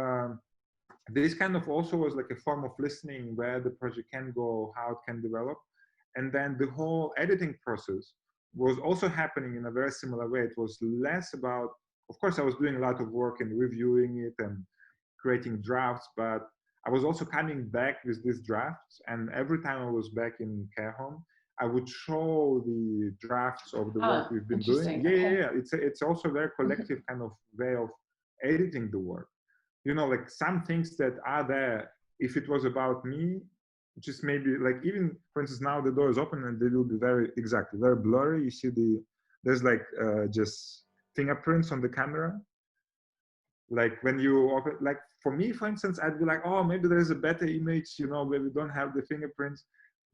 this kind of also was like a form of listening where the project can go, how it can develop. And then the whole editing process was also happening in a very similar way. It was less about, of course, I was doing a lot of work in reviewing it and creating drafts, but I was also coming back with these drafts. And every time I was back in care home, I would show the drafts of the work we've been doing. Yeah. It's also a very collective kind of way of editing the work. You know, like some things that are there, if it was about me, just maybe like even, for instance, now the door is open and they will be very blurry. You see there's like just fingerprints on the camera. Like when you open, like for me, for instance, I'd be like, oh, maybe there's a better image, you know, where we don't have the fingerprints.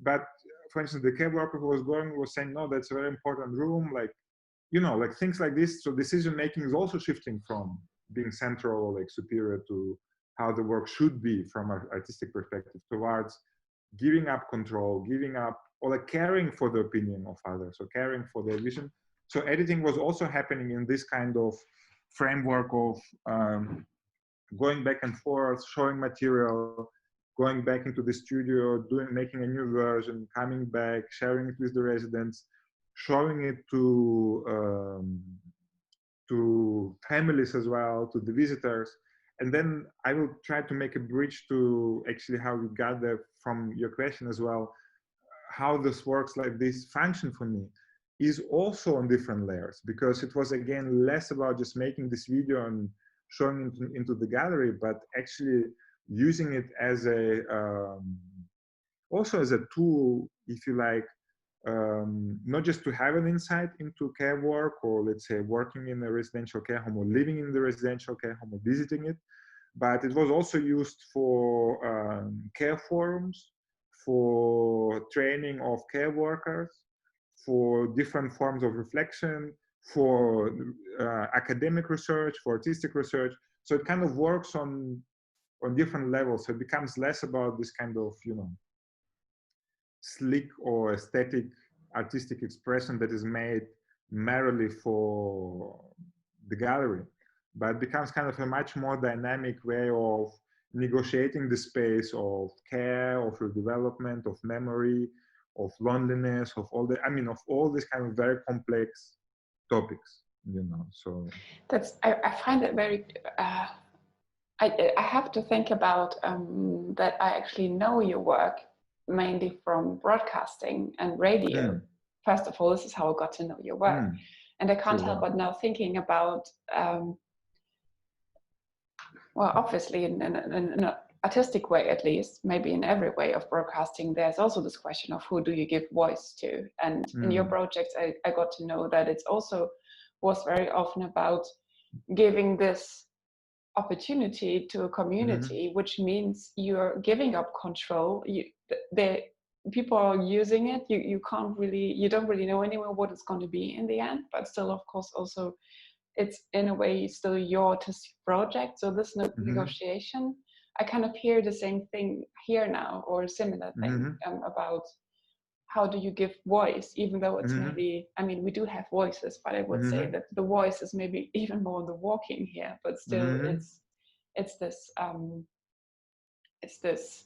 But for instance, the care worker who was going was saying, no, that's a very important room. Like, you know, like things like this. So decision making is also shifting from being central or like superior to how the work should be from an artistic perspective towards giving up control, giving up, or like caring for the opinion of others, or caring for their vision. So editing was also happening in this kind of framework of going back and forth, showing material, going back into the studio, making a new version, coming back, sharing it with the residents, showing it to families as well, to the visitors. And then I will try to make a bridge to actually how we got there from your question as well. How this works like this function for me is also on different layers, because it was again less about just making this video and showing it into the gallery, but actually using it as a also as a tool, if you like, not just to have an insight into care work, or let's say working in a residential care home, or living in the residential care home, or visiting it, but it was also used for care forums, for training of care workers, for different forms of reflection, for academic research, for artistic research. So it kind of works on different levels. So it becomes less about this kind of, you know, slick or aesthetic artistic expression that is made merely for the gallery, but it becomes kind of a much more dynamic way of negotiating the space of care, of your development, of memory, of loneliness, of all the, I mean, of all these kind of very complex topics, you know. So that's, I find it very, I have to think about that I actually know your work mainly from broadcasting and radio. First of all, this is how I got to know your work. And I can't help but now thinking about, well, obviously in an artistic way, at least, maybe in every way of broadcasting, there's also this question of who do you give voice to? And in your projects, I got to know that it's also was very often about giving this opportunity to a community, which means you're giving up control. People are using it. You don't really know anywhere what it's going to be in the end, but still, of course, also it's in a way still your artistic project. So this negotiation, I kind of hear the same thing here now, or a similar thing about how do you give voice, even though it's maybe, I mean, we do have voices, but I would say that the voice is maybe even more the walking here, but still it's this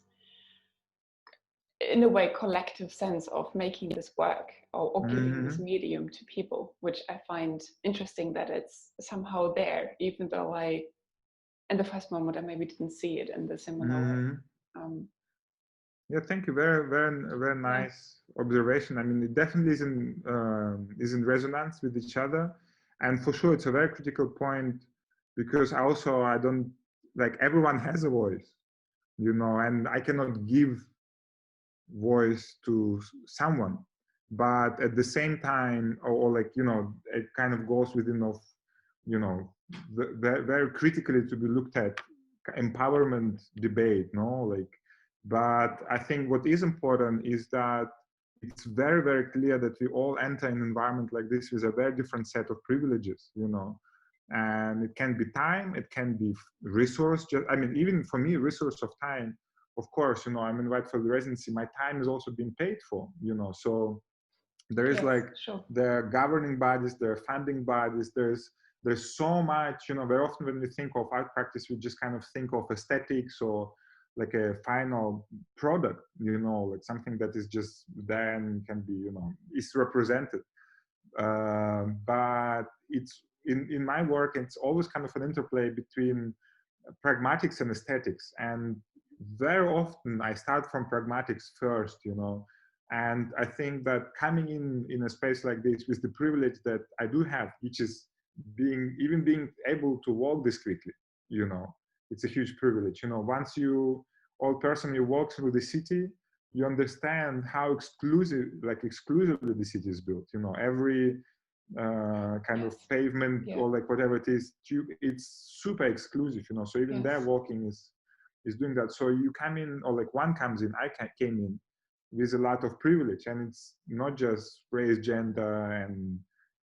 in a way collective sense of making this work, or giving this medium to people, which I find interesting that it's somehow there, even though in the first moment I maybe didn't see it in the similar way. Yeah, thank you. Very, very, very nice observation. I mean, it definitely is in resonance with each other, and for sure, it's a very critical point, because I don't, like, everyone has a voice, you know, and I cannot give voice to someone, but at the same time, or like, you know, it kind of goes within of, you know, very critically to be looked at empowerment debate, no, like. But I think what is important is that it's very, very clear that we all enter an environment like this with a very different set of privileges, you know. And it can be time, it can be resource. I mean, even for me, resource of time, of course, you know, I'm invited for the residency, my time is also being paid for, you know. So there is the governing bodies, there are funding bodies, there's so much, you know. Very often when we think of art practice, we just kind of think of aesthetics, or like a final product, like something that is just there and can be, is represented. But it's in my work, it's always kind of an interplay between pragmatics and aesthetics. And very often I start from pragmatics first, and I think that coming in a space like this with the privilege that I do have, which is being able to walk discreetly, it's a huge privilege. Once you walk through the city, you understand how exclusively the city is built. Every kind of pavement or like whatever it is, it's super exclusive. So even there, walking is doing that. So you come in, or like one comes in. I came in with a lot of privilege, and it's not just race, gender, and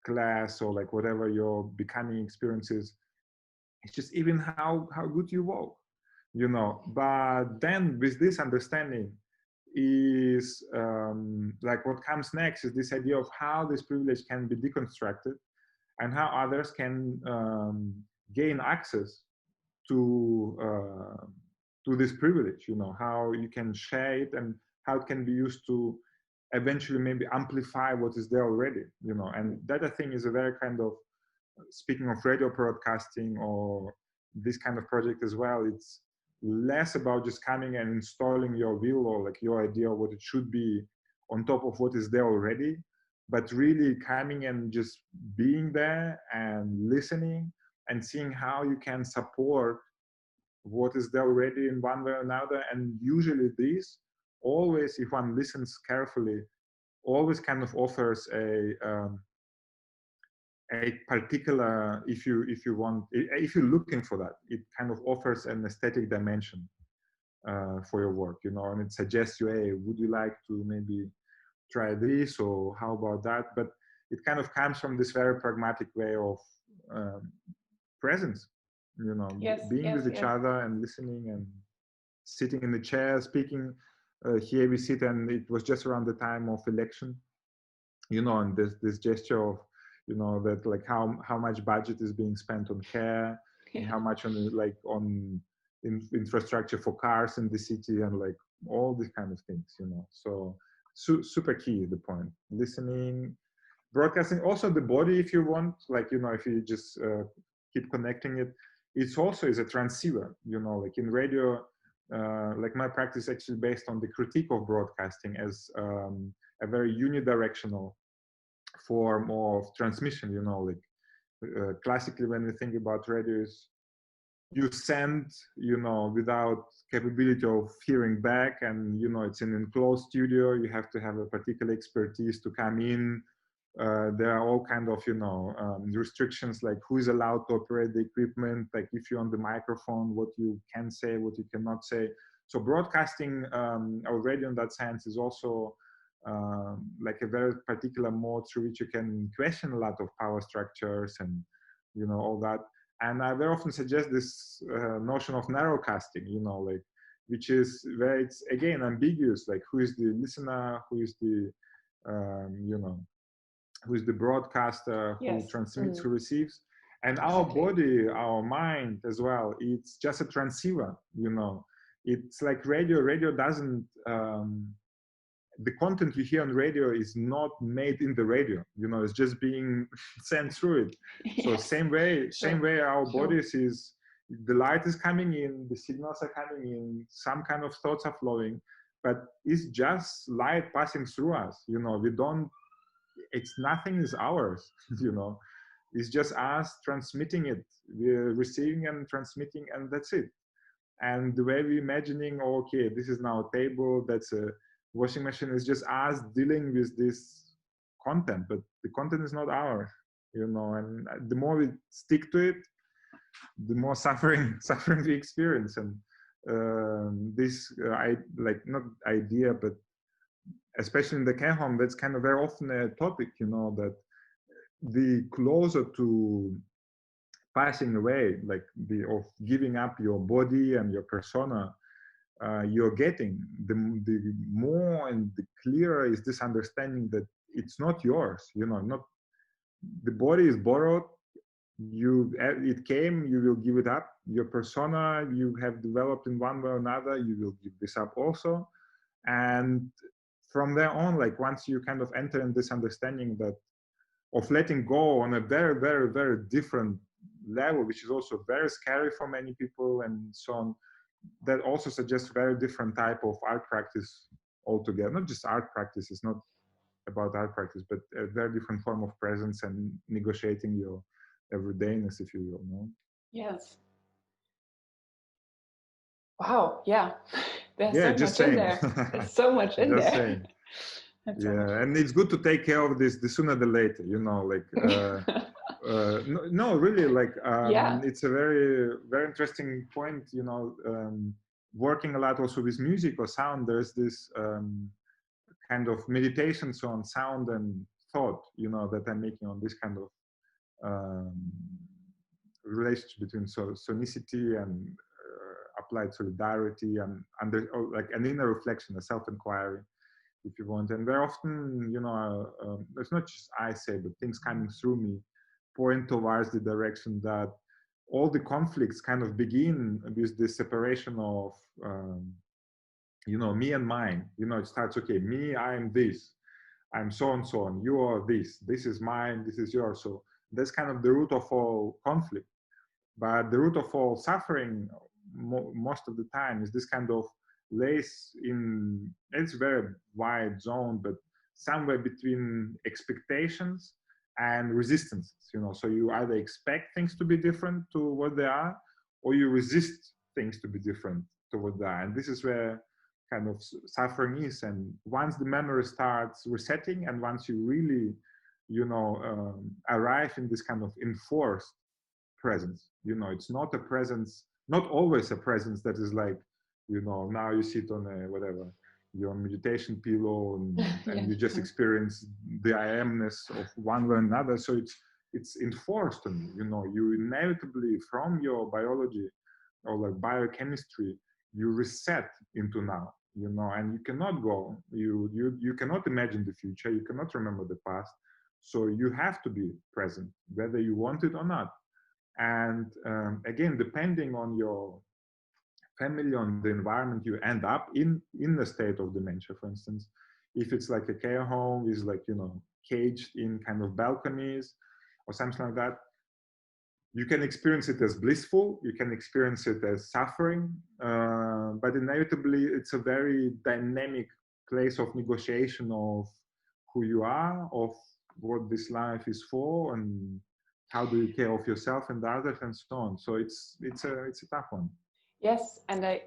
class, or like whatever your becoming experiences. It's just even how good you walk, But then with this understanding is like what comes next is this idea of how this privilege can be deconstructed and how others can gain access to this privilege, how you can share it and how it can be used to eventually maybe amplify what is there already, and that I think is a very kind of, speaking of radio broadcasting or this kind of project as well, it's less about just coming and installing your will or like your idea of what it should be on top of what is there already, but really coming and just being there and listening and seeing how you can support what is there already in one way or another. And usually this always, if one listens carefully, always kind of offers a particular, if you're looking for that, it kind of offers an aesthetic dimension for your work, and it suggests you, hey, would you like to maybe try this, or how about that? But it kind of comes from this very pragmatic way of presence, being with each other and listening and sitting in the chair, speaking. Here we sit, and it was just around the time of election, and this gesture of, that like how much budget is being spent on care, and how much on infrastructure for cars in the city, and like all these kind of things, So super key, the point. Listening, broadcasting, also the body, if you want, like, if you just keep connecting it, it's also is a transceiver, like in radio, like my practice actually based on the critique of broadcasting as a very unidirectional form of transmission, classically when we think about radios, you send, without capability of hearing back, and it's an enclosed studio, you have to have a particular expertise to come in. There are all kind of restrictions, like who is allowed to operate the equipment, like if you're on the microphone, what you can say, what you cannot say. So broadcasting or radio in that sense is also like a very particular mode through which you can question a lot of power structures and all that. And I very often suggest this notion of narrowcasting, like, which is where it's again ambiguous, like who is the listener, who is the who is the broadcaster, who transmits, who receives. And our body, our mind as well, it's just a transceiver, It's like radio doesn't, the content you hear on radio is not made in the radio, it's just being sent through it. So same way our bodies is, the light is coming in, the signals are coming in, some kind of thoughts are flowing, but it's just light passing through us, we don't, it's nothing is ours, it's just us transmitting it, we're receiving and transmitting, and that's it. And the way we're imagining, okay, this is now a table, that's a washing machine, is just us dealing with this content, but the content is not ours, and the more we stick to it, the more suffering we experience. And this I like, not idea, but especially in the care home, that's kind of very often a topic, that the closer to passing away, like of giving up your body and your persona, you're getting, the more and the clearer is this understanding that it's not yours, not, the body is borrowed, it came, you will give it up, your persona you have developed in one way or another, you will give this up also. And from there on, like once you kind of enter in this understanding that of letting go on a very, very, very different level, which is also very scary for many people and so on, that also suggests very different type of art practice altogether. Not just art practice, it's not about art practice, but a very different form of presence and negotiating your everydayness, if you will. No? Yes. Wow. Yeah. There's Yeah, so just much saying. in there. There's so much in Just there. saying. That's Yeah, so much. and it's good to take care of this the sooner the later, you know, like no, really, like Yeah. it's a very, very interesting point, you know, working a lot also with music or sound. There's this kind of meditations on sound and thought, you know, that I'm making on this kind of relationship between sonicity and applied solidarity and under like an inner reflection, a self-inquiry, if you want. And very often, you know, it's not just I say, but things coming through me point towards the direction that all the conflicts kind of begin with the separation of, you know, me and mine. You know, it starts, okay, me, I am this, I'm so and so on, you are this is mine, this is yours. So that's kind of the root of all conflict. But the root of all suffering, most of the time, is this kind of lays in, it's very wide zone, but somewhere between expectations and resistance, you know. So you either expect things to be different to what they are, or you resist things to be different to what they are. And this is where kind of suffering is. And once the memory starts resetting, and once you really, you know, arrive in this kind of enforced presence, you know, it's not a presence, not always a presence that is like, you know, now you sit on a whatever, your meditation pillow and you just experience the I amness of one way or another. So it's enforced on you, you know, you inevitably from your biology or like biochemistry, you reset into now, you know, and you cannot go, you cannot imagine the future, you cannot remember the past. So you have to be present, whether you want it or not. And again, depending on your family, on the environment you end up in the state of dementia, for instance, if it's like a care home is like, you know, caged in kind of balconies or something like that, you can experience it as blissful, you can experience it as suffering, but inevitably it's a very dynamic place of negotiation of who you are, of what this life is for, and how do you care of yourself and the others and so on. So it's a tough one. Yes, and I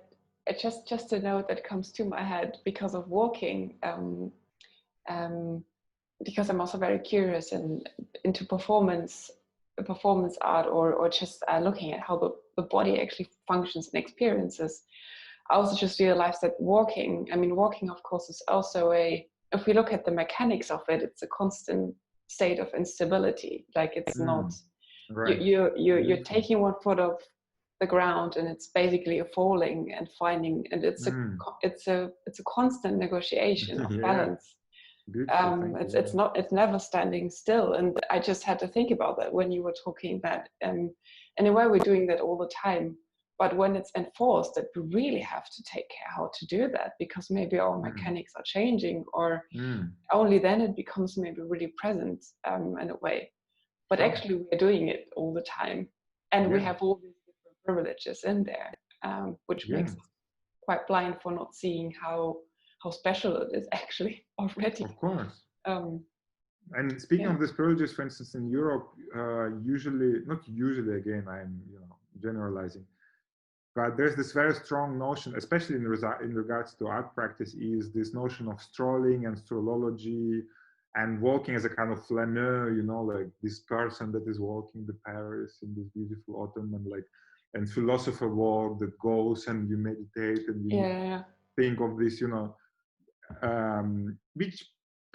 just a note that comes to my head because of walking, because I'm also very curious and into performance art, or just looking at how the body actually functions and experiences. I also just realized that walking, of course, is also if we look at the mechanics of it, it's a constant state of instability. Like it's not, right. you're taking one foot off the ground and it's basically a falling and finding, and it's a constant negotiation of balance. It's never standing still. And I just had to think about that when you were talking that, in a way we're doing that all the time. But when it's enforced, that we really have to take care how to do that, because maybe our mechanics are changing, or only then it becomes maybe really present in a way. But actually we're doing it all the time. And we have all these different privileges in there, which makes us quite blind for not seeing how special it is actually already. Of course. And speaking of these privileges, for instance, in Europe, not usually, again, I'm generalizing, but there's this very strong notion, especially in regards to art practice, is this notion of strolling and strollology and walking as a kind of flaneur, like this person that is walking the Paris in this beautiful autumn, and philosopher walk that goes and you meditate and you think of this, which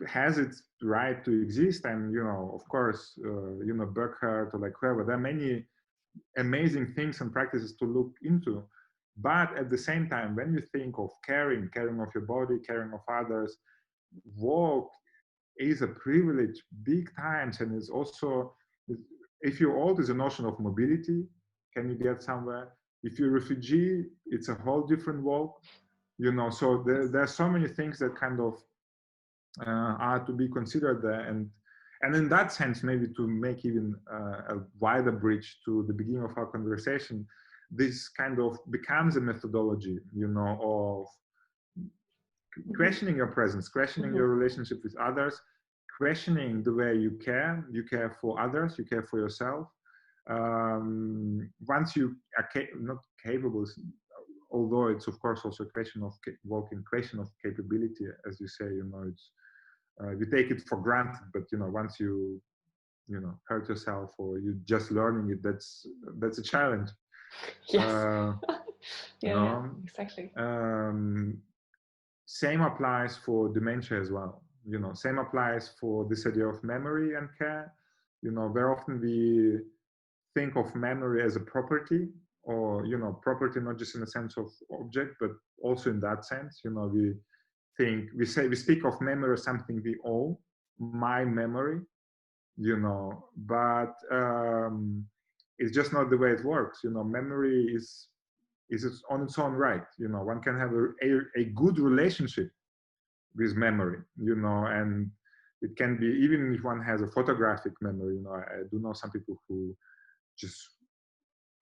has its right to exist. And, of course, Burkhardt or whoever, there are many amazing things and practices to look into. But at the same time, when you think of caring of your body, caring of others, walk is a privilege big times. And it's also, if you're old, there's a notion of mobility. Can you get somewhere? If you're a refugee, it's a whole different world, you know. So there are so many things that kind of are to be considered there, and in that sense, maybe to make even a wider bridge to the beginning of our conversation, this kind of becomes a methodology, you know, of questioning your presence, questioning your relationship with others, questioning the way you care for others, you care for yourself. Once you are not capable, although it's of course also a question of question of capability, as you say, you know, it's you take it for granted, but you know, once you hurt yourself or you just learning it, that's a challenge. Yes. Yeah, exactly. Same applies for dementia as well. You know, same applies for this idea of memory and care. You know, very often we think of memory as a property, or you know, property not just in the sense of object, but also in that sense. You know, we speak of memory as something we own, my memory. You know, but it's just not the way it works. You know, memory is on its own right. You know, one can have a good relationship with memory, you know, and it can be, even if one has a photographic memory, you know, I do know some people who just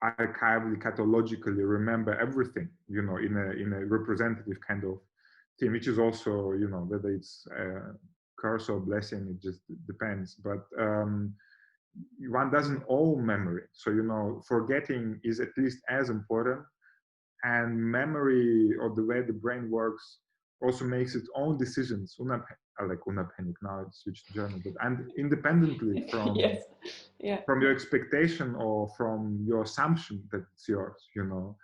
archivally, catalogically remember everything, you know, in a representative kind of thing, which is also, you know, whether it's a curse or blessing, it just depends. But one doesn't own memory. So, you know, forgetting is at least as important. And memory, or the way the brain works, also makes its own decisions. Unabhängig, now it's switched to German, but and independently from from your expectation or from your assumption that it's yours, you know.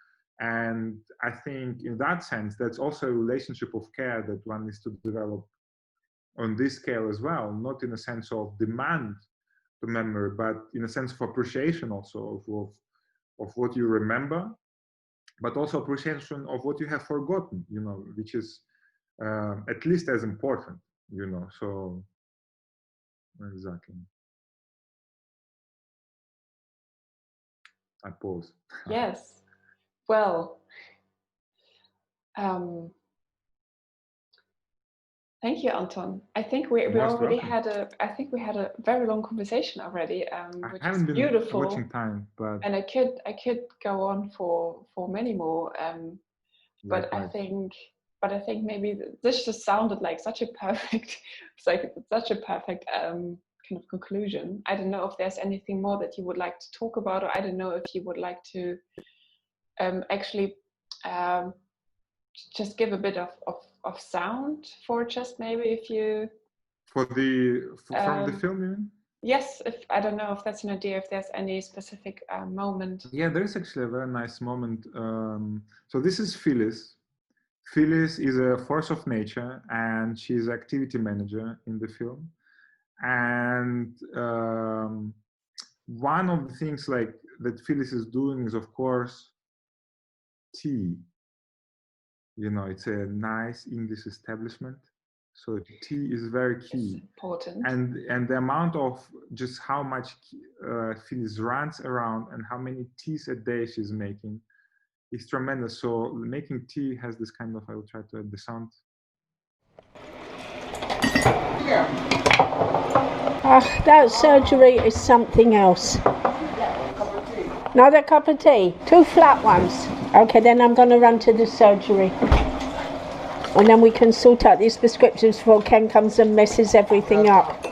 And I think in that sense, that's also a relationship of care that one needs to develop on this scale as well, not in a sense of demand to memory, but in a sense of appreciation also of what you remember, but also appreciation of what you have forgotten, you know, which is at least as important, you know. So exactly. I pause. Yes. Well, thank you, Anton. I think we already had we had a very long conversation already, which is beautiful. Watching time, but and I could go on for many more. But I think maybe this just sounded like such a perfect, kind of conclusion. I don't know if there's anything more that you would like to talk about, or I don't know if you would like to actually just give a bit of sound for just maybe if you from the film, you mean? Yes, if I don't know if that's an idea, if there's any specific moment. Yeah, there is actually a very nice moment. So this is Phyllis. Phyllis is a force of nature, and she's activity manager in the film. And one of the things like that Phyllis is doing is, of course, tea. You know, it's a nice English establishment, so tea is very key. It's important. And the amount of just how much Phyllis runs around and how many teas a day she's making is tremendous. So making tea has this kind of, I will try to add the sound. That surgery is something else. Another cup of tea? 2 flat ones. Okay, then I'm going to run to the surgery. And then we can sort out these prescriptions before Ken comes and messes everything up.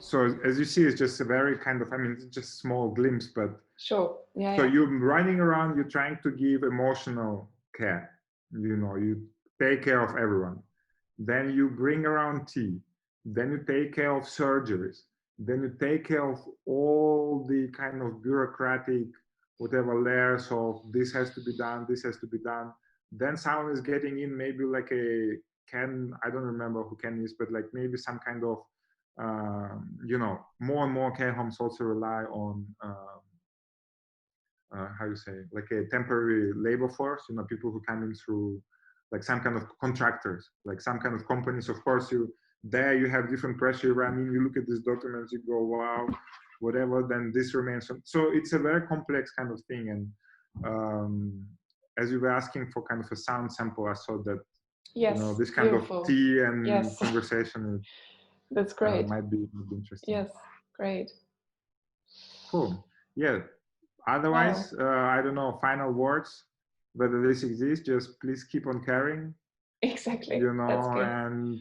So as you see, it's just a very kind of, I mean, it's just a small glimpse, but sure. Yeah. So you're running around, you're trying to give emotional care. You know, you take care of everyone. Then you bring around tea. Then you take care of surgeries. Then you take care of all the kind of bureaucratic, whatever layers of this has to be done, this has to be done. Then someone is getting in, maybe like a Ken, I don't remember who Ken is, but like maybe some kind of, you know, more and more care homes also rely on, how you say, like a temporary labor force, you know, people who come in through like some kind of contractors, like some kind of companies. Of course, you have different pressure. You run in, you look at these documents, you go, wow, whatever, then this remains. So it's a very complex kind of thing. And As you were asking for kind of a sound sample, I saw that Yes, this kind beautiful. of tea and Yes. conversation That's great. might be interesting. Yes, great. Cool. Yeah. Otherwise, I don't know, final words, whether this exists, just please keep on caring. Exactly. That's good. And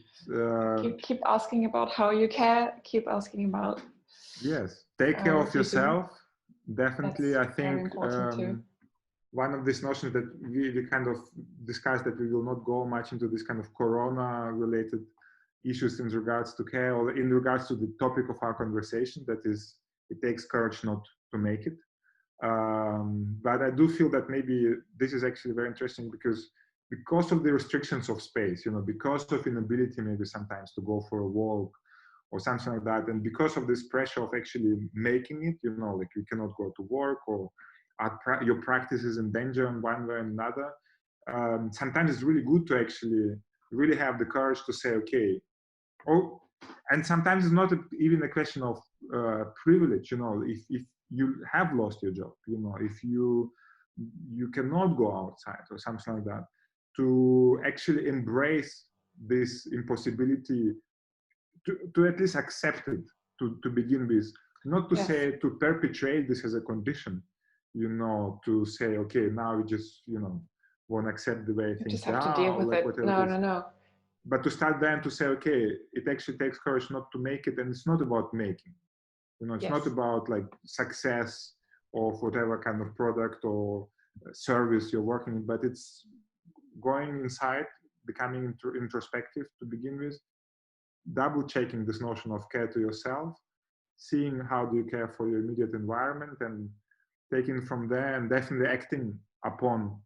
keep asking about how you care, keep asking about. Yes, take care of yourself. Definitely. That's I think one of these notions that we kind of discussed, that we will not go much into this kind of corona related issues in regards to care, or in regards to the topic of our conversation, that is, it takes courage not to make it. But I do feel that maybe this is actually very interesting because of the restrictions of space, because of inability maybe sometimes to go for a walk or something like that, and because of this pressure of actually making it, like you cannot go to work, or your practice is in danger in one way or another. Sometimes it's really good to actually really have the courage to say, okay, and sometimes it's not even a question of privilege, if you have lost your job, if you cannot go outside or something like that, to actually embrace this impossibility, to at least accept it, to begin with, not to say, to perpetrate this as a condition, to say, okay, now we just, won't accept the way things are. You just have to deal with it. No. But to start then to say, okay, it actually takes courage not to make it, and it's not about making. It's not about like success of whatever kind of product or service you're working in, but it's going inside, becoming introspective to begin with, double checking this notion of care to yourself, seeing how do you care for your immediate environment, and taking from there, and definitely acting upon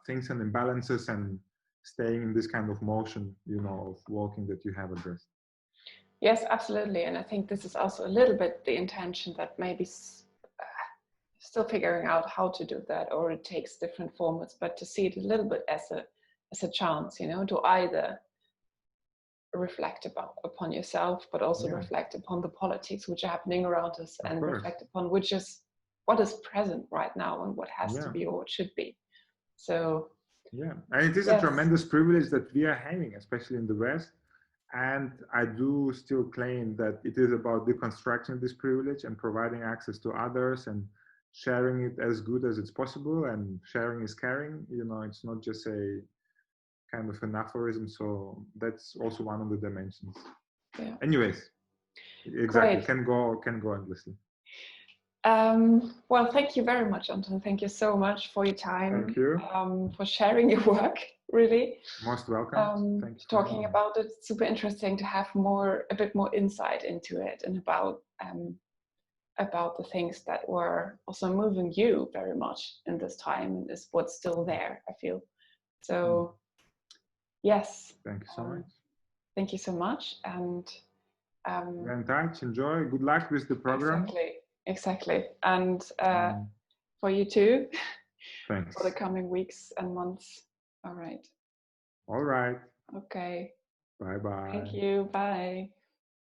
things and imbalances, and staying in this kind of motion, of walking that you have addressed. Yes, absolutely. And I think this is also a little bit the intention, that maybe still figuring out how to do that, or it takes different formats, but to see it a little bit as a chance, to either reflect upon yourself, but also reflect upon the politics which are happening around us, and reflect upon what is present right now, and what has to be, or what should be. So and it is a tremendous privilege that we are having, especially in the West. And I do still claim that it is about deconstructing this privilege and providing access to others, and sharing it as good as it's possible. And sharing is caring. It's not just a kind of an aphorism. So that's also one of the dimensions. Anyways, exactly. Great. Can go endlessly. Well, thank you very much, Anton. Thank you so much for your time. Thank you. For sharing your work, really. Most welcome. Thank you. Talking about it, it's super interesting to have a bit more insight into it, and about the things that were also moving you very much in this time, and is what's still there, I feel. So, yes. Thank you so much. Thank you so much. And we're in touch. Enjoy. Good luck with the program. Exactly. And for you too. Thanks. For the coming weeks and months. All right. All right. Okay. Bye-bye. Thank you. Bye.